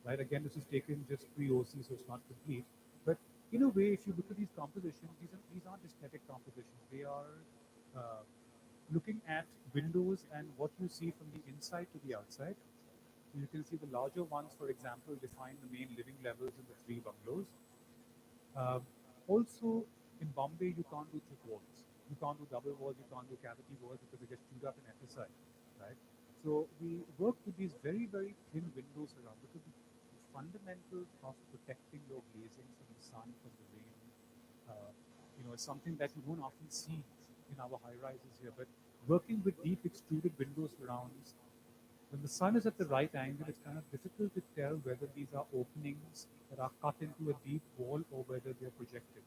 right? Again, this is taken just pre-OC, so it's not complete. But in a way, if you look at these compositions, these aren't aesthetic compositions. They are uh, looking at windows and what you see from the inside to the outside. You can see the larger ones, for example, define the main living levels in the three bungalows. Um, Also, in Bombay, you can't do thick walls. You can't do double walls. You can't do cavity walls because they get chewed up in FSI, right? So we work with these very, very thin windows around because the fundamentals of protecting your glazing from the sun, from the rain, uh, is something that you don't often see in our high rises here. But working with deep extruded window surrounds, when the sun is at the right angle, it's kind of difficult to tell whether these are openings that are cut into a deep wall or whether they're projected,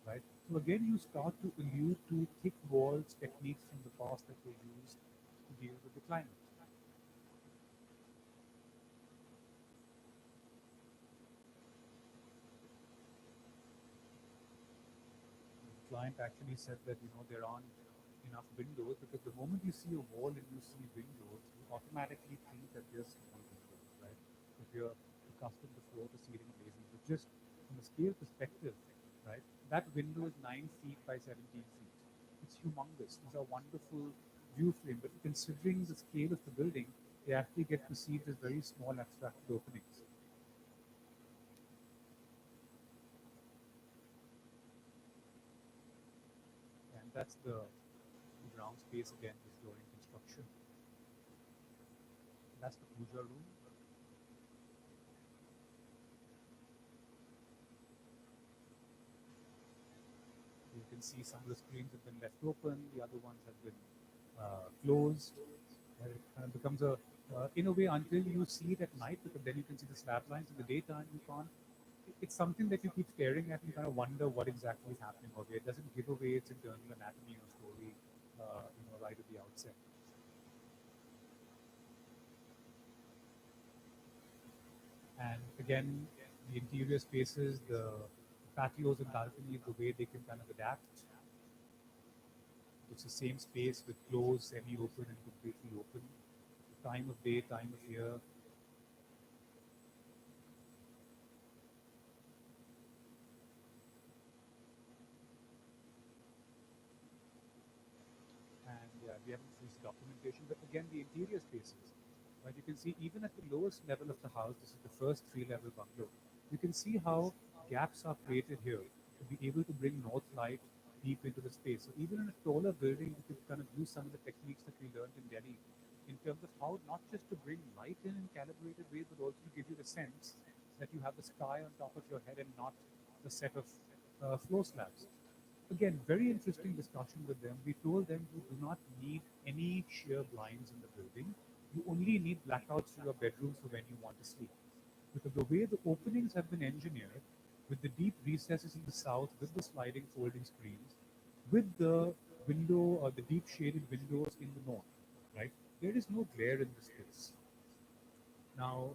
right? So again, you start to allude to thick walls techniques from the past that were used to deal with the climate. The client actually said that there aren't enough windows because the moment you see a wall and you see windows, you automatically think that there's small windows, right? If you're accustomed to floor to ceiling glazing, but just from a scale perspective, right? That window is 9 feet by 17 feet. It's humongous. These are wonderful view frame, but considering the scale of the building, they actually get perceived as very small abstracted openings. And that's the ground space again is during construction. That's the puja room. You can see some of the screens have been left open, the other ones have been closed. It kind of becomes in a way, until you see it at night, because then you can see the slab lines. In the daytime, you can't. It's something that you keep staring at and you kind of wonder what exactly is happening over here. It doesn't give away its internal anatomy or story, right at the outset. And again, the interior spaces, the patios and balconies, the way they can kind of adapt. It's the same space with closed, semi-open, and completely open. Time of day, time of year. And yeah, we haven't finished the documentation, but again, the interior spaces. Right, you can see even at the lowest level of the house, this is the first three-level bungalow. You can see how gaps are created here to be able to bring north light deep into the space. So even in a taller building, you can kind of use some of the techniques that we learned in Delhi in terms of how not just to bring light in calibrated ways, but also to give you the sense that you have the sky on top of your head and not the set of floor slabs. Again, very interesting discussion with them. We told them you do not need any sheer blinds in the building. You only need blackouts for your bedrooms for when you want to sleep. Because the way the openings have been engineered, with the deep recesses in the south, with the sliding folding screens, with the window or the deep shaded windows in the north, right? There is no glare in the space. Now,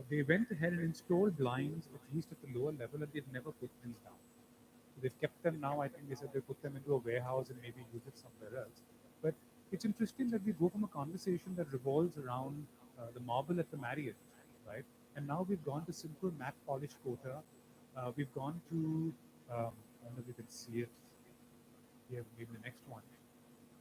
they went ahead and installed blinds, at least at the lower level, and they've never put these down. They've kept them now. I think they said they put them into a warehouse and maybe use it somewhere else. But it's interesting that we go from a conversation that revolves around the marble at the Marriott, right? And now we've gone to simple matte polished quota. We've gone to, I don't know if you can see it here, maybe the next one.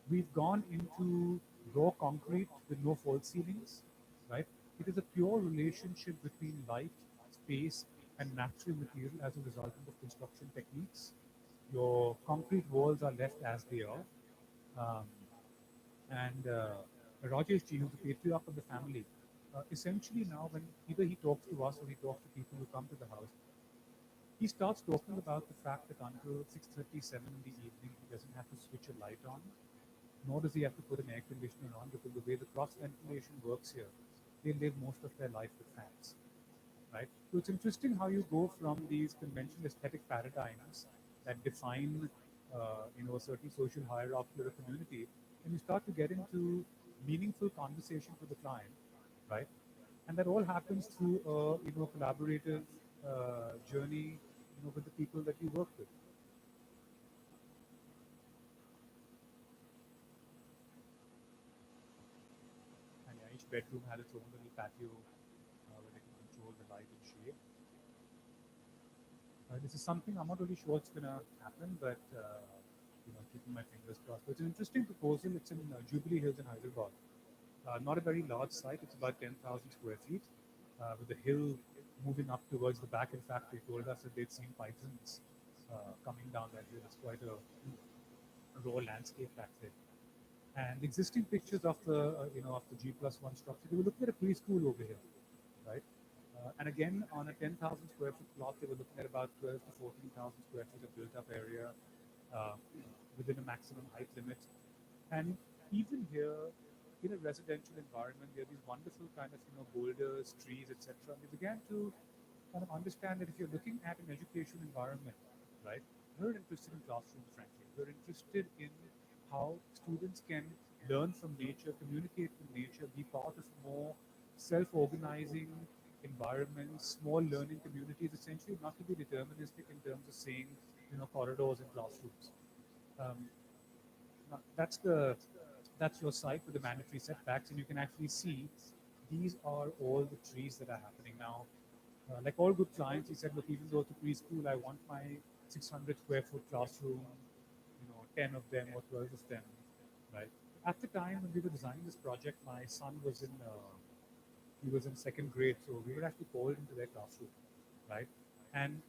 We've gone into raw concrete with no false ceilings, right? It is a pure relationship between light, space, and natural material as a result of construction techniques. Your concrete walls are left as they are. Um, and Rajesh ji, who's the patriarch of the family, essentially now when either he talks to us or he talks to people who come to the house, he starts talking about the fact that until 6:37 in the evening, he doesn't have to switch a light on, nor does he have to put an air conditioner on because the way the cross ventilation works here, they live most of their life with fans. right? So it's interesting how you go from these conventional aesthetic paradigms that define, a certain social hierarchy or a community, and you start to get into meaningful conversation with the client, right? And that all happens through a, collaborative journey, with the people that you work with. And yeah, each bedroom had its own little patio where they can control the light and shade. This is something I'm not really sure it's going to happen, but keeping my fingers crossed. But it's an interesting proposal. It's in Jubilee Hills in Hyderabad. Not a very large site. It's about 10,000 square feet, with the hill moving up towards the back. In fact, they told us that they'd seen pythons coming down that hill. It's quite a raw landscape back there. And existing pictures of the of the G+1 structure. They were looking at a preschool over here, right? And again, on a 10,000 square foot plot, they were looking at about 12 to 14,000 square feet of built-up area uh, within a maximum height limit. And even here, in a residential environment, there are these wonderful kind of boulders, trees, etc. And we began to kind of understand that if you're looking at an education environment, right, we're interested in classrooms, frankly. We're interested in how students can learn from nature, communicate with nature, be part of more self-organizing environments, small learning communities, essentially not to be deterministic in terms of saying, corridors and classrooms. Um, that's your site with the mandatory setbacks, and you can actually see these are all the trees that are happening now. Like all good clients, he said, look, even though it's a preschool, I want my 600 square foot classroom, 10 of them or 12 of them, right? At the time when we were designing this project, my son was in second grade, so we were actually called into their classroom, right? And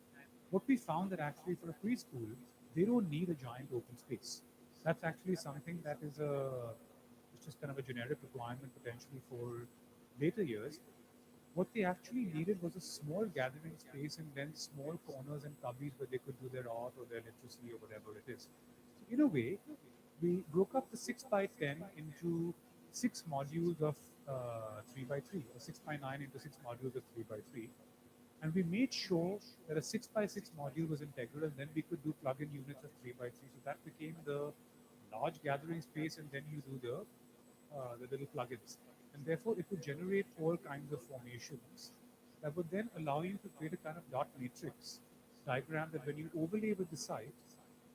what we found that actually for a preschool, they don't need a giant open space. That's actually something that it's just kind of a generic requirement potentially for later years. What they actually needed was a small gathering space and then small corners and cubbies where they could do their art or their literacy or whatever it is. So in a way, we broke up the 6 by 10 into 6 modules of 3 by 3, or 6 by 9 into 6 modules of 3 by 3. And we made sure that a 6 by 6 module was integral, and then we could do plug-in units of 3 by 3. So that became the large gathering space, and then you do the little plugins. And therefore, it would generate all kinds of formations that would then allow you to create a kind of dot matrix diagram that when you overlay with the site,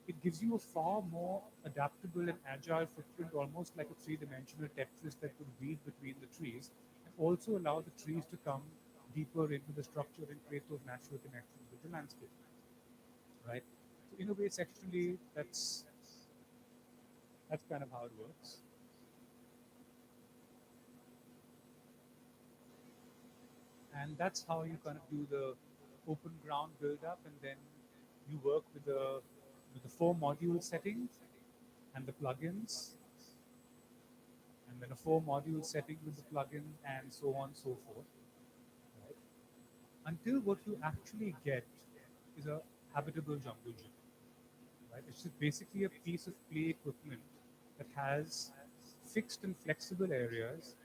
it gives you a far more adaptable and agile footprint, almost like a three-dimensional Tetris that could weave between the trees, and also allow the trees to come deeper into the structure and create those natural connections with the landscape, right? So in a way, sectionally, that's kind of how it works. And that's how you kind of do the open ground build up, and then you work with the 4 module setting and the plugins, and then a 4 module setting with the plugin, and so on and so forth, right? Until what you actually get is a habitable jungle gym, right? It's just basically a piece of play equipment that has fixed and flexible areas,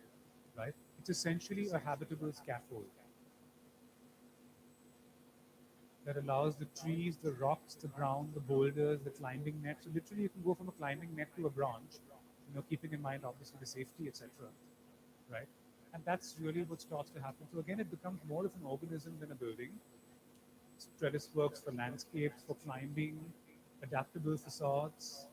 right? It's essentially a habitable scaffold that allows the trees, the rocks, the ground, the boulders, the climbing net. So literally, you can go from a climbing net to a branch, keeping in mind obviously the safety, etc. Right? And that's really what starts to happen. So again, it becomes more of an organism than a building. Trellis works for landscapes, for climbing, adaptable facades.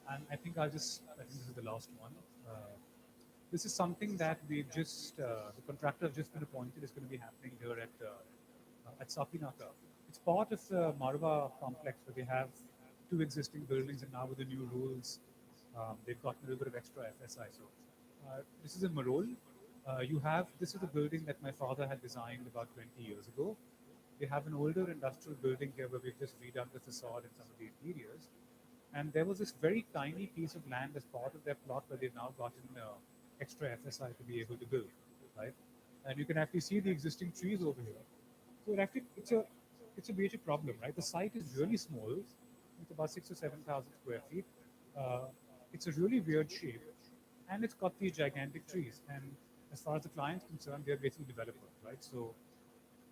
And I think this is the last one. This is something that the contractor has just been appointed. Is going to be happening here at Sapinaka. It's part of the Marwa complex where they have 2 existing buildings, and now with the new rules, they've gotten a little bit of extra FSI. So this is in Marol. This is a building that my father had designed about 20 years ago. They have an older industrial building here where we've just redone the facade and some of the interiors. And there was this very tiny piece of land as part of their plot where they've now gotten extra FSI to be able to build, right? And you can actually see the existing trees over here. So it's a major problem, right? The site is really small. It's about 6 or 7,000 square feet. Uh, it's a really weird shape. and it's got these gigantic trees. And as far as the client's concerned, they're basically developers, right? So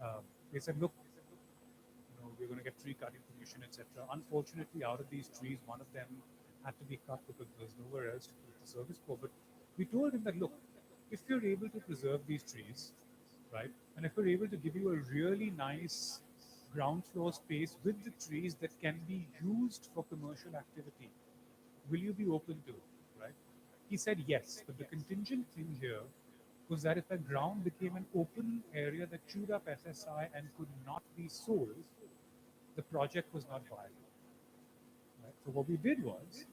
uh, they said, look, we're going to get tree cutting permission, etc. Unfortunately, out of these trees, one of them had to be cut because there was nowhere else to put the service for. But we told him that, look, if you're able to preserve these trees, right, and if we're able to give you a really nice ground floor space with the trees that can be used for commercial activity, will you be open to it, right? He said yes, but the contingent thing here was that if the ground became an open area that chewed up SSI and could not be sold, the project was not viable. Right? So what we did was,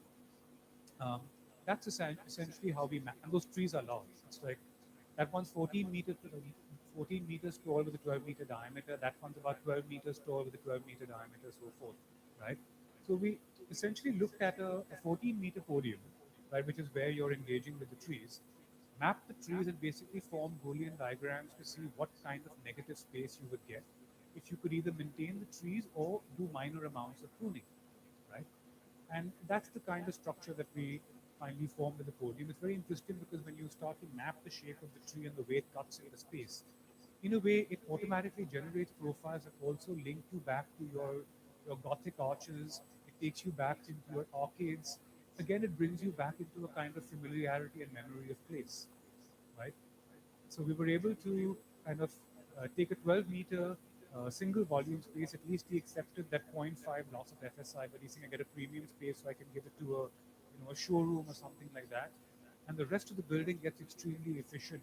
um, that's essentially how we and those trees are large. It's like that one's 14 meters tall with a 12-meter diameter. That one's about 12 meters tall with a 12-meter diameter, so forth. Right? So we essentially looked at a 14-meter podium, right, which is where you're engaging with the trees, map the trees and basically form Boolean diagrams to see what kind of negative space you would get if you could either maintain the trees or do minor amounts of pruning, right? And that's the kind of structure that we finally formed in the podium. It's very interesting because when you start to map the shape of the tree and the way it cuts into space, in a way, it automatically generates profiles that also link you back to your Gothic arches. It takes you back into your arcades. Again, it brings you back into a kind of familiarity and memory of place, right? So we were able to kind of take a 12-meter single volume space. At least he accepted that zero point 0.5 loss of FSI, but he's saying I get a premium space, so I can give it to a showroom or something like that. And the rest of the building gets extremely efficient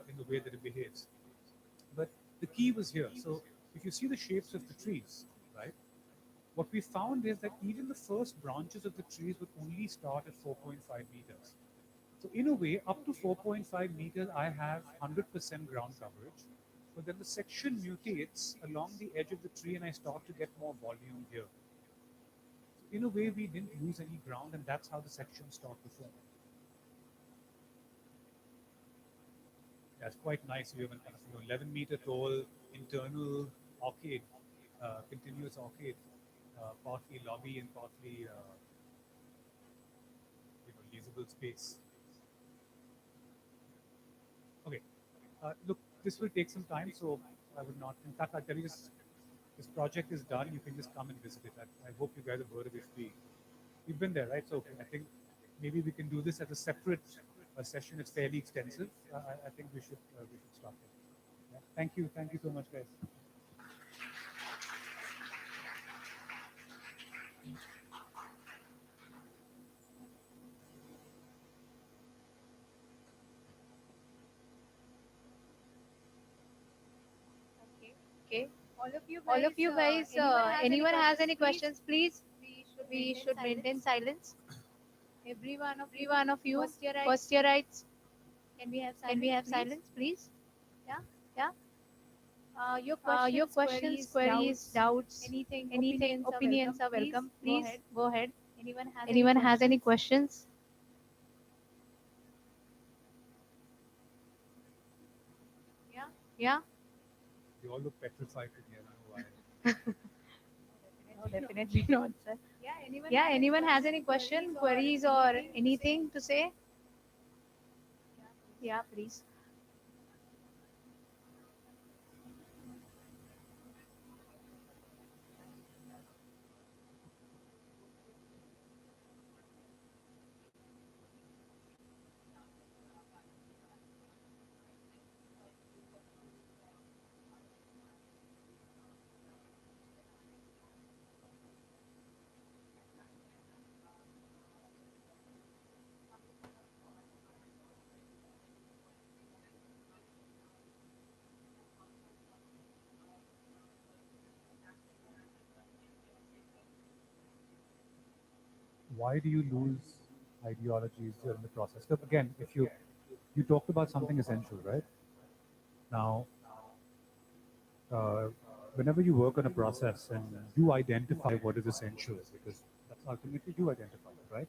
in the way that it behaves. But the key was here. So if you see the shapes of the trees, right? What we found is that even the first branches of the trees would only start at 4.5 meters. So in a way, up to 4.5 meters, I have 100% ground coverage. But then the section mutates along the edge of the tree and I start to get more volume here. So in a way, we didn't lose any ground and that's how the sections start to form. Yeah, it's quite nice. We have a kind of 11-meter tall internal arcade, continuous arcade, partly lobby and partly usable space. Okay. Look, this will take some time, so I would not. In fact, I'll tell you this project is done. You can just come and visit it. I hope you guys have heard of it. We've been there, right? So okay, I think maybe we can do this as a separate session. It's fairly extensive. I think we should stop it. Yeah. Thank you so much, guys. Okay. All of you guys, Anyone has any please, questions, please? we We should should maintain maintain silence. silence. Every one of Every you, one of you, first year rights. first year rights. Can we have Can we silence, have please? silence, please? Yeah. Yeah. Your Your questions, questions, queries, queries, doubts, doubts, anything, anything, opinions are opinions welcome. are Please welcome. go Please ahead. go ahead. Anyone has any Anyone has any questions? questions? Yeah. Yeah. You all look petrified to me. I don't know why. No, definitely not, sir. Yeah. Anyone Yeah. has any Anyone has any question, question, queries, queries, or or anything to say? anything to say? Yeah, please. Yeah, please. Why do you lose ideologies during the process? So again, if you talked about something essential, right? Now, uh, whenever you work on a process and you identify what is essential, because that's ultimately you identify it, right?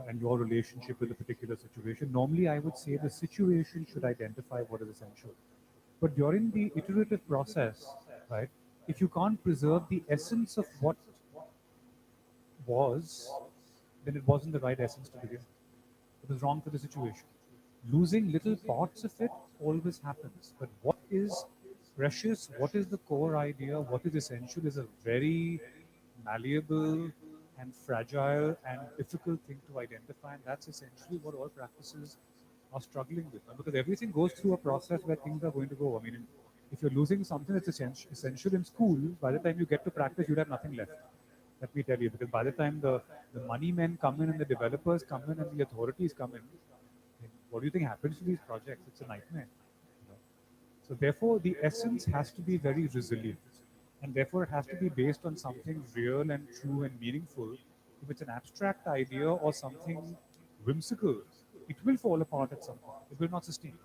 And your relationship with a particular situation. Normally, I would say the situation should identify what is essential. But during the iterative process, right, if you can't preserve the essence of what was, then it wasn't the right essence to begin. It was wrong for the situation. Losing little parts of it always happens. But what is precious, what is the core idea, what is essential is a very malleable and fragile and difficult thing to identify. And that's essentially what all practices are struggling with. Because everything goes through a process where things are going to go. I mean, if you're losing something that's essential in school, by the time you get to practice, you'd have nothing left. Let me tell you, because by the time the money men come in and the developers come in and the authorities come in, what do you think happens to these projects? It's a nightmare. You know? So therefore, the essence has to be very resilient, and therefore it has to be based on something real and true and meaningful. If it's an abstract idea or something whimsical, it will fall apart at some point. It will not sustain.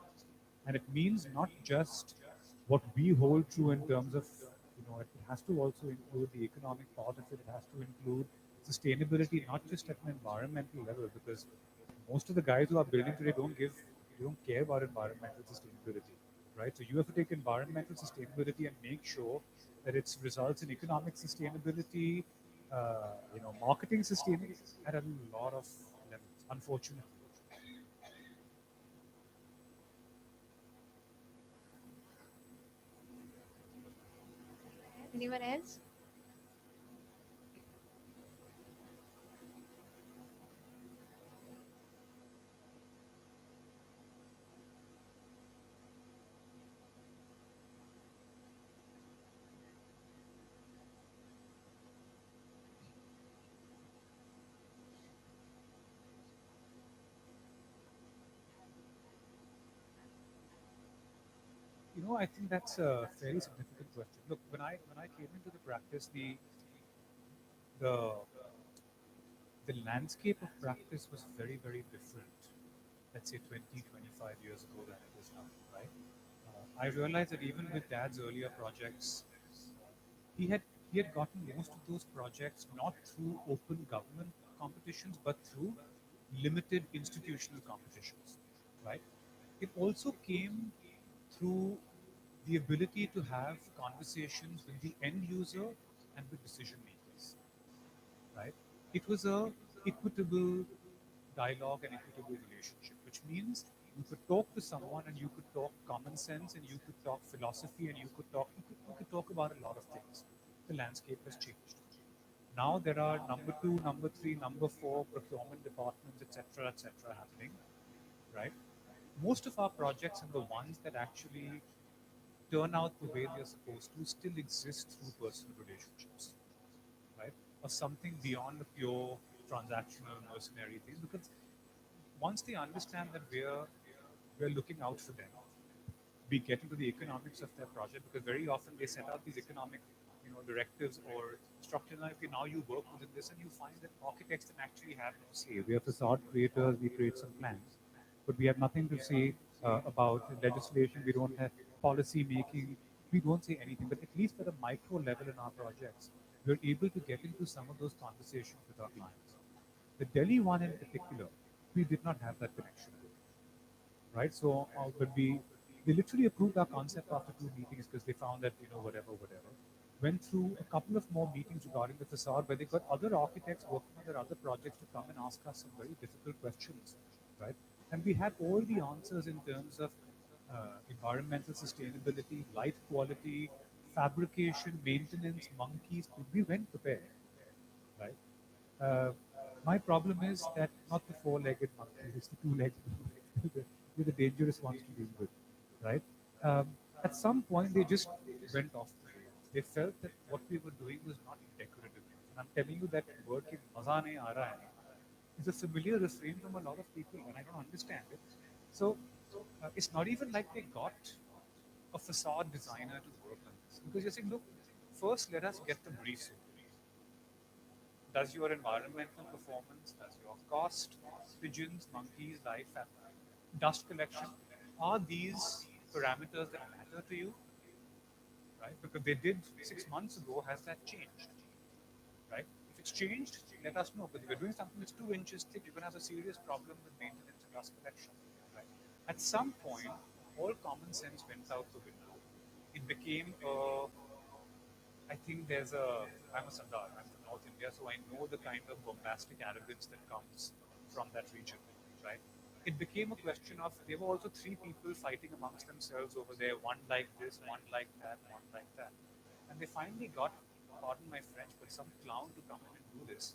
And it means not just what we hold true in terms of, it has to also include the economic part of it. It has to include sustainability, not just at an environmental level, because most of the guys who are building today they don't care about environmental sustainability, right? So you have to take environmental sustainability and make sure that it results in economic sustainability, marketing sustainability at a lot of levels, unfortunately. Anyone else? I think that's a fairly significant question. Look, when I came into the practice, the the landscape of practice was very, very different, let's say 20, 25 years ago than it is now, right? I realized that even with Dad's earlier projects, he had he had gotten most of those projects not through open government competitions, but through limited institutional competitions, right? It also came through the ability to have conversations with the end user and with decision makers, right? It was a equitable dialogue and equitable relationship, which means you could talk to someone and you could talk common sense and you could talk philosophy and you could talk about a lot of things. The landscape has changed. Now there are number two, number three, number four procurement departments, etc., happening, right? Most of our projects and the ones that actually turn out the way they're supposed to still exist through personal relationships, right? Or something beyond the pure transactional mercenary thing. Because once they understand that we're looking out for them, we get into the economics of their project, because very often they set out these economic directives or structures. Now, okay, now you work within this and you find that architects can actually have no say. We are facade creators, we create some plans, but we have nothing to say about legislation. We don't have policy making. We don't say anything. But at least at a micro level in our projects, we're able to get into some of those conversations with our clients. The Delhi one in particular, we did not have that connection with, right? So, but they literally approved our concept after two meetings because they found that whatever. Went through a couple of more meetings regarding the facade, where they got other architects working on their other projects to come and ask us some very difficult questions, right? And we had all the answers in terms of environmental sustainability, light quality, fabrication, maintenance, monkeys. We went prepared, right? Uh, my problem is that not the four-legged monkeys, it's the two-legged monkeys. They're the dangerous ones to deal with, right? Um, at some point, they just went off the rails. They felt that what we were doing was not decorative. And I'm telling you that word ki maza nahi aa raha hai is a familiar refrain from a lot of people, and I don't understand it. So it's not even like they got a facade designer to work on this, because you're saying, look, first let us get the brief in. Does your environmental performance, does your cost, pigeons, monkeys, life, dust collection, are these parameters that matter to you, right? Because they did 6 months ago. Has that changed, right? If it's changed, let us know. But if you're doing something that's 2 inches thick, you're going to have a serious problem with maintenance and dust collection, right? At some point, all common sense went out the window. It became a I think I'm a Sardar, I'm from North India, so I know the kind of bombastic arrogance that comes from that region. right? It became a question of there were also three people fighting amongst themselves over there, one like this, one like that, one like that. And they finally got, pardon my French, but some clown to come in and do this.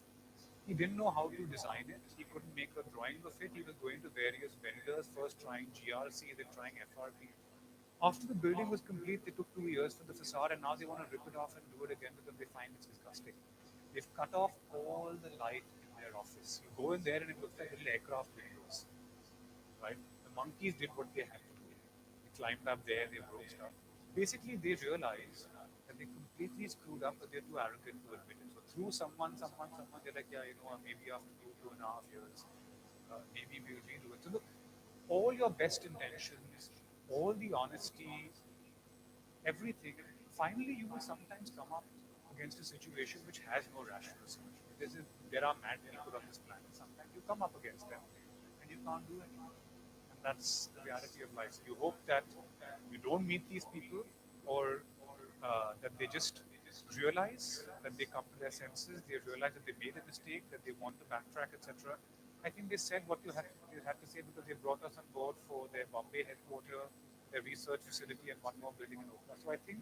He didn't know how to design it. He couldn't make a drawing of it. He was going to various vendors, first trying GRC, then trying FRP. After the building was complete, they took 2 years for the facade, and now they want to rip it off and do it again because they find it's disgusting. They've cut off all the light in their office. You go in there and it looks like little aircraft windows, right? The monkeys did what they had to do. They climbed up there, they broke stuff. Basically, they realized that they completely screwed up, but they're too arrogant to admit it. So through someone, they're like, yeah, maybe after 2.5 years, maybe we'll redo it. So look, all your best intentions, all the honesty, everything, finally you will sometimes come up against a situation which has no rational solution. There are mad people on this planet. Sometimes you come up against them and you can't do anything. And that's the reality of life. So you hope that you don't meet these people, or that they just realize that they come to their senses, they realize that they made a mistake, that they want to backtrack, etc. I think they said what you had to say because they brought us on board for their Bombay headquarters, their research facility, and one more building in Oakland. So I think,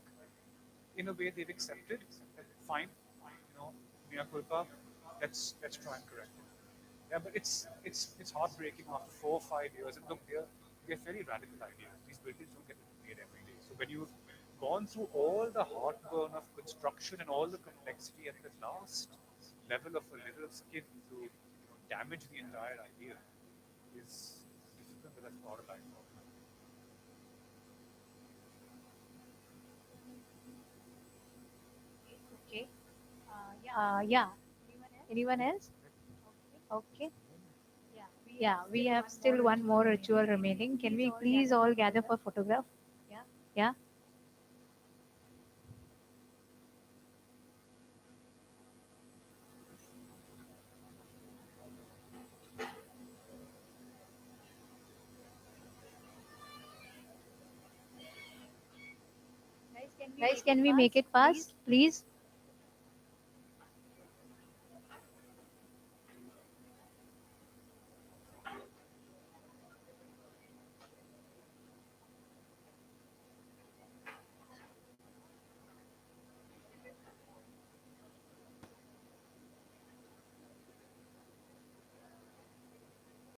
in a way, they've accepted that fine, mea culpa. Let's try and correct it. Yeah, but it's heartbreaking after 4 or 5 years. And look, they're very radical ideas. These buildings don't get made every day. So when you've gone through all the heartburn of construction and all the complexity at the last level of a little skin to damage the entire idea is difficult, but that's part of life. Okay. Yeah. Yeah. Anyone else? Anyone else? Okay. Okay. Yeah. Yeah, we have still one more ritual remaining. Can we please all gather for photograph? Yeah. Yeah. Guys, can we Guys, make it can we make fast, it please? fast, please?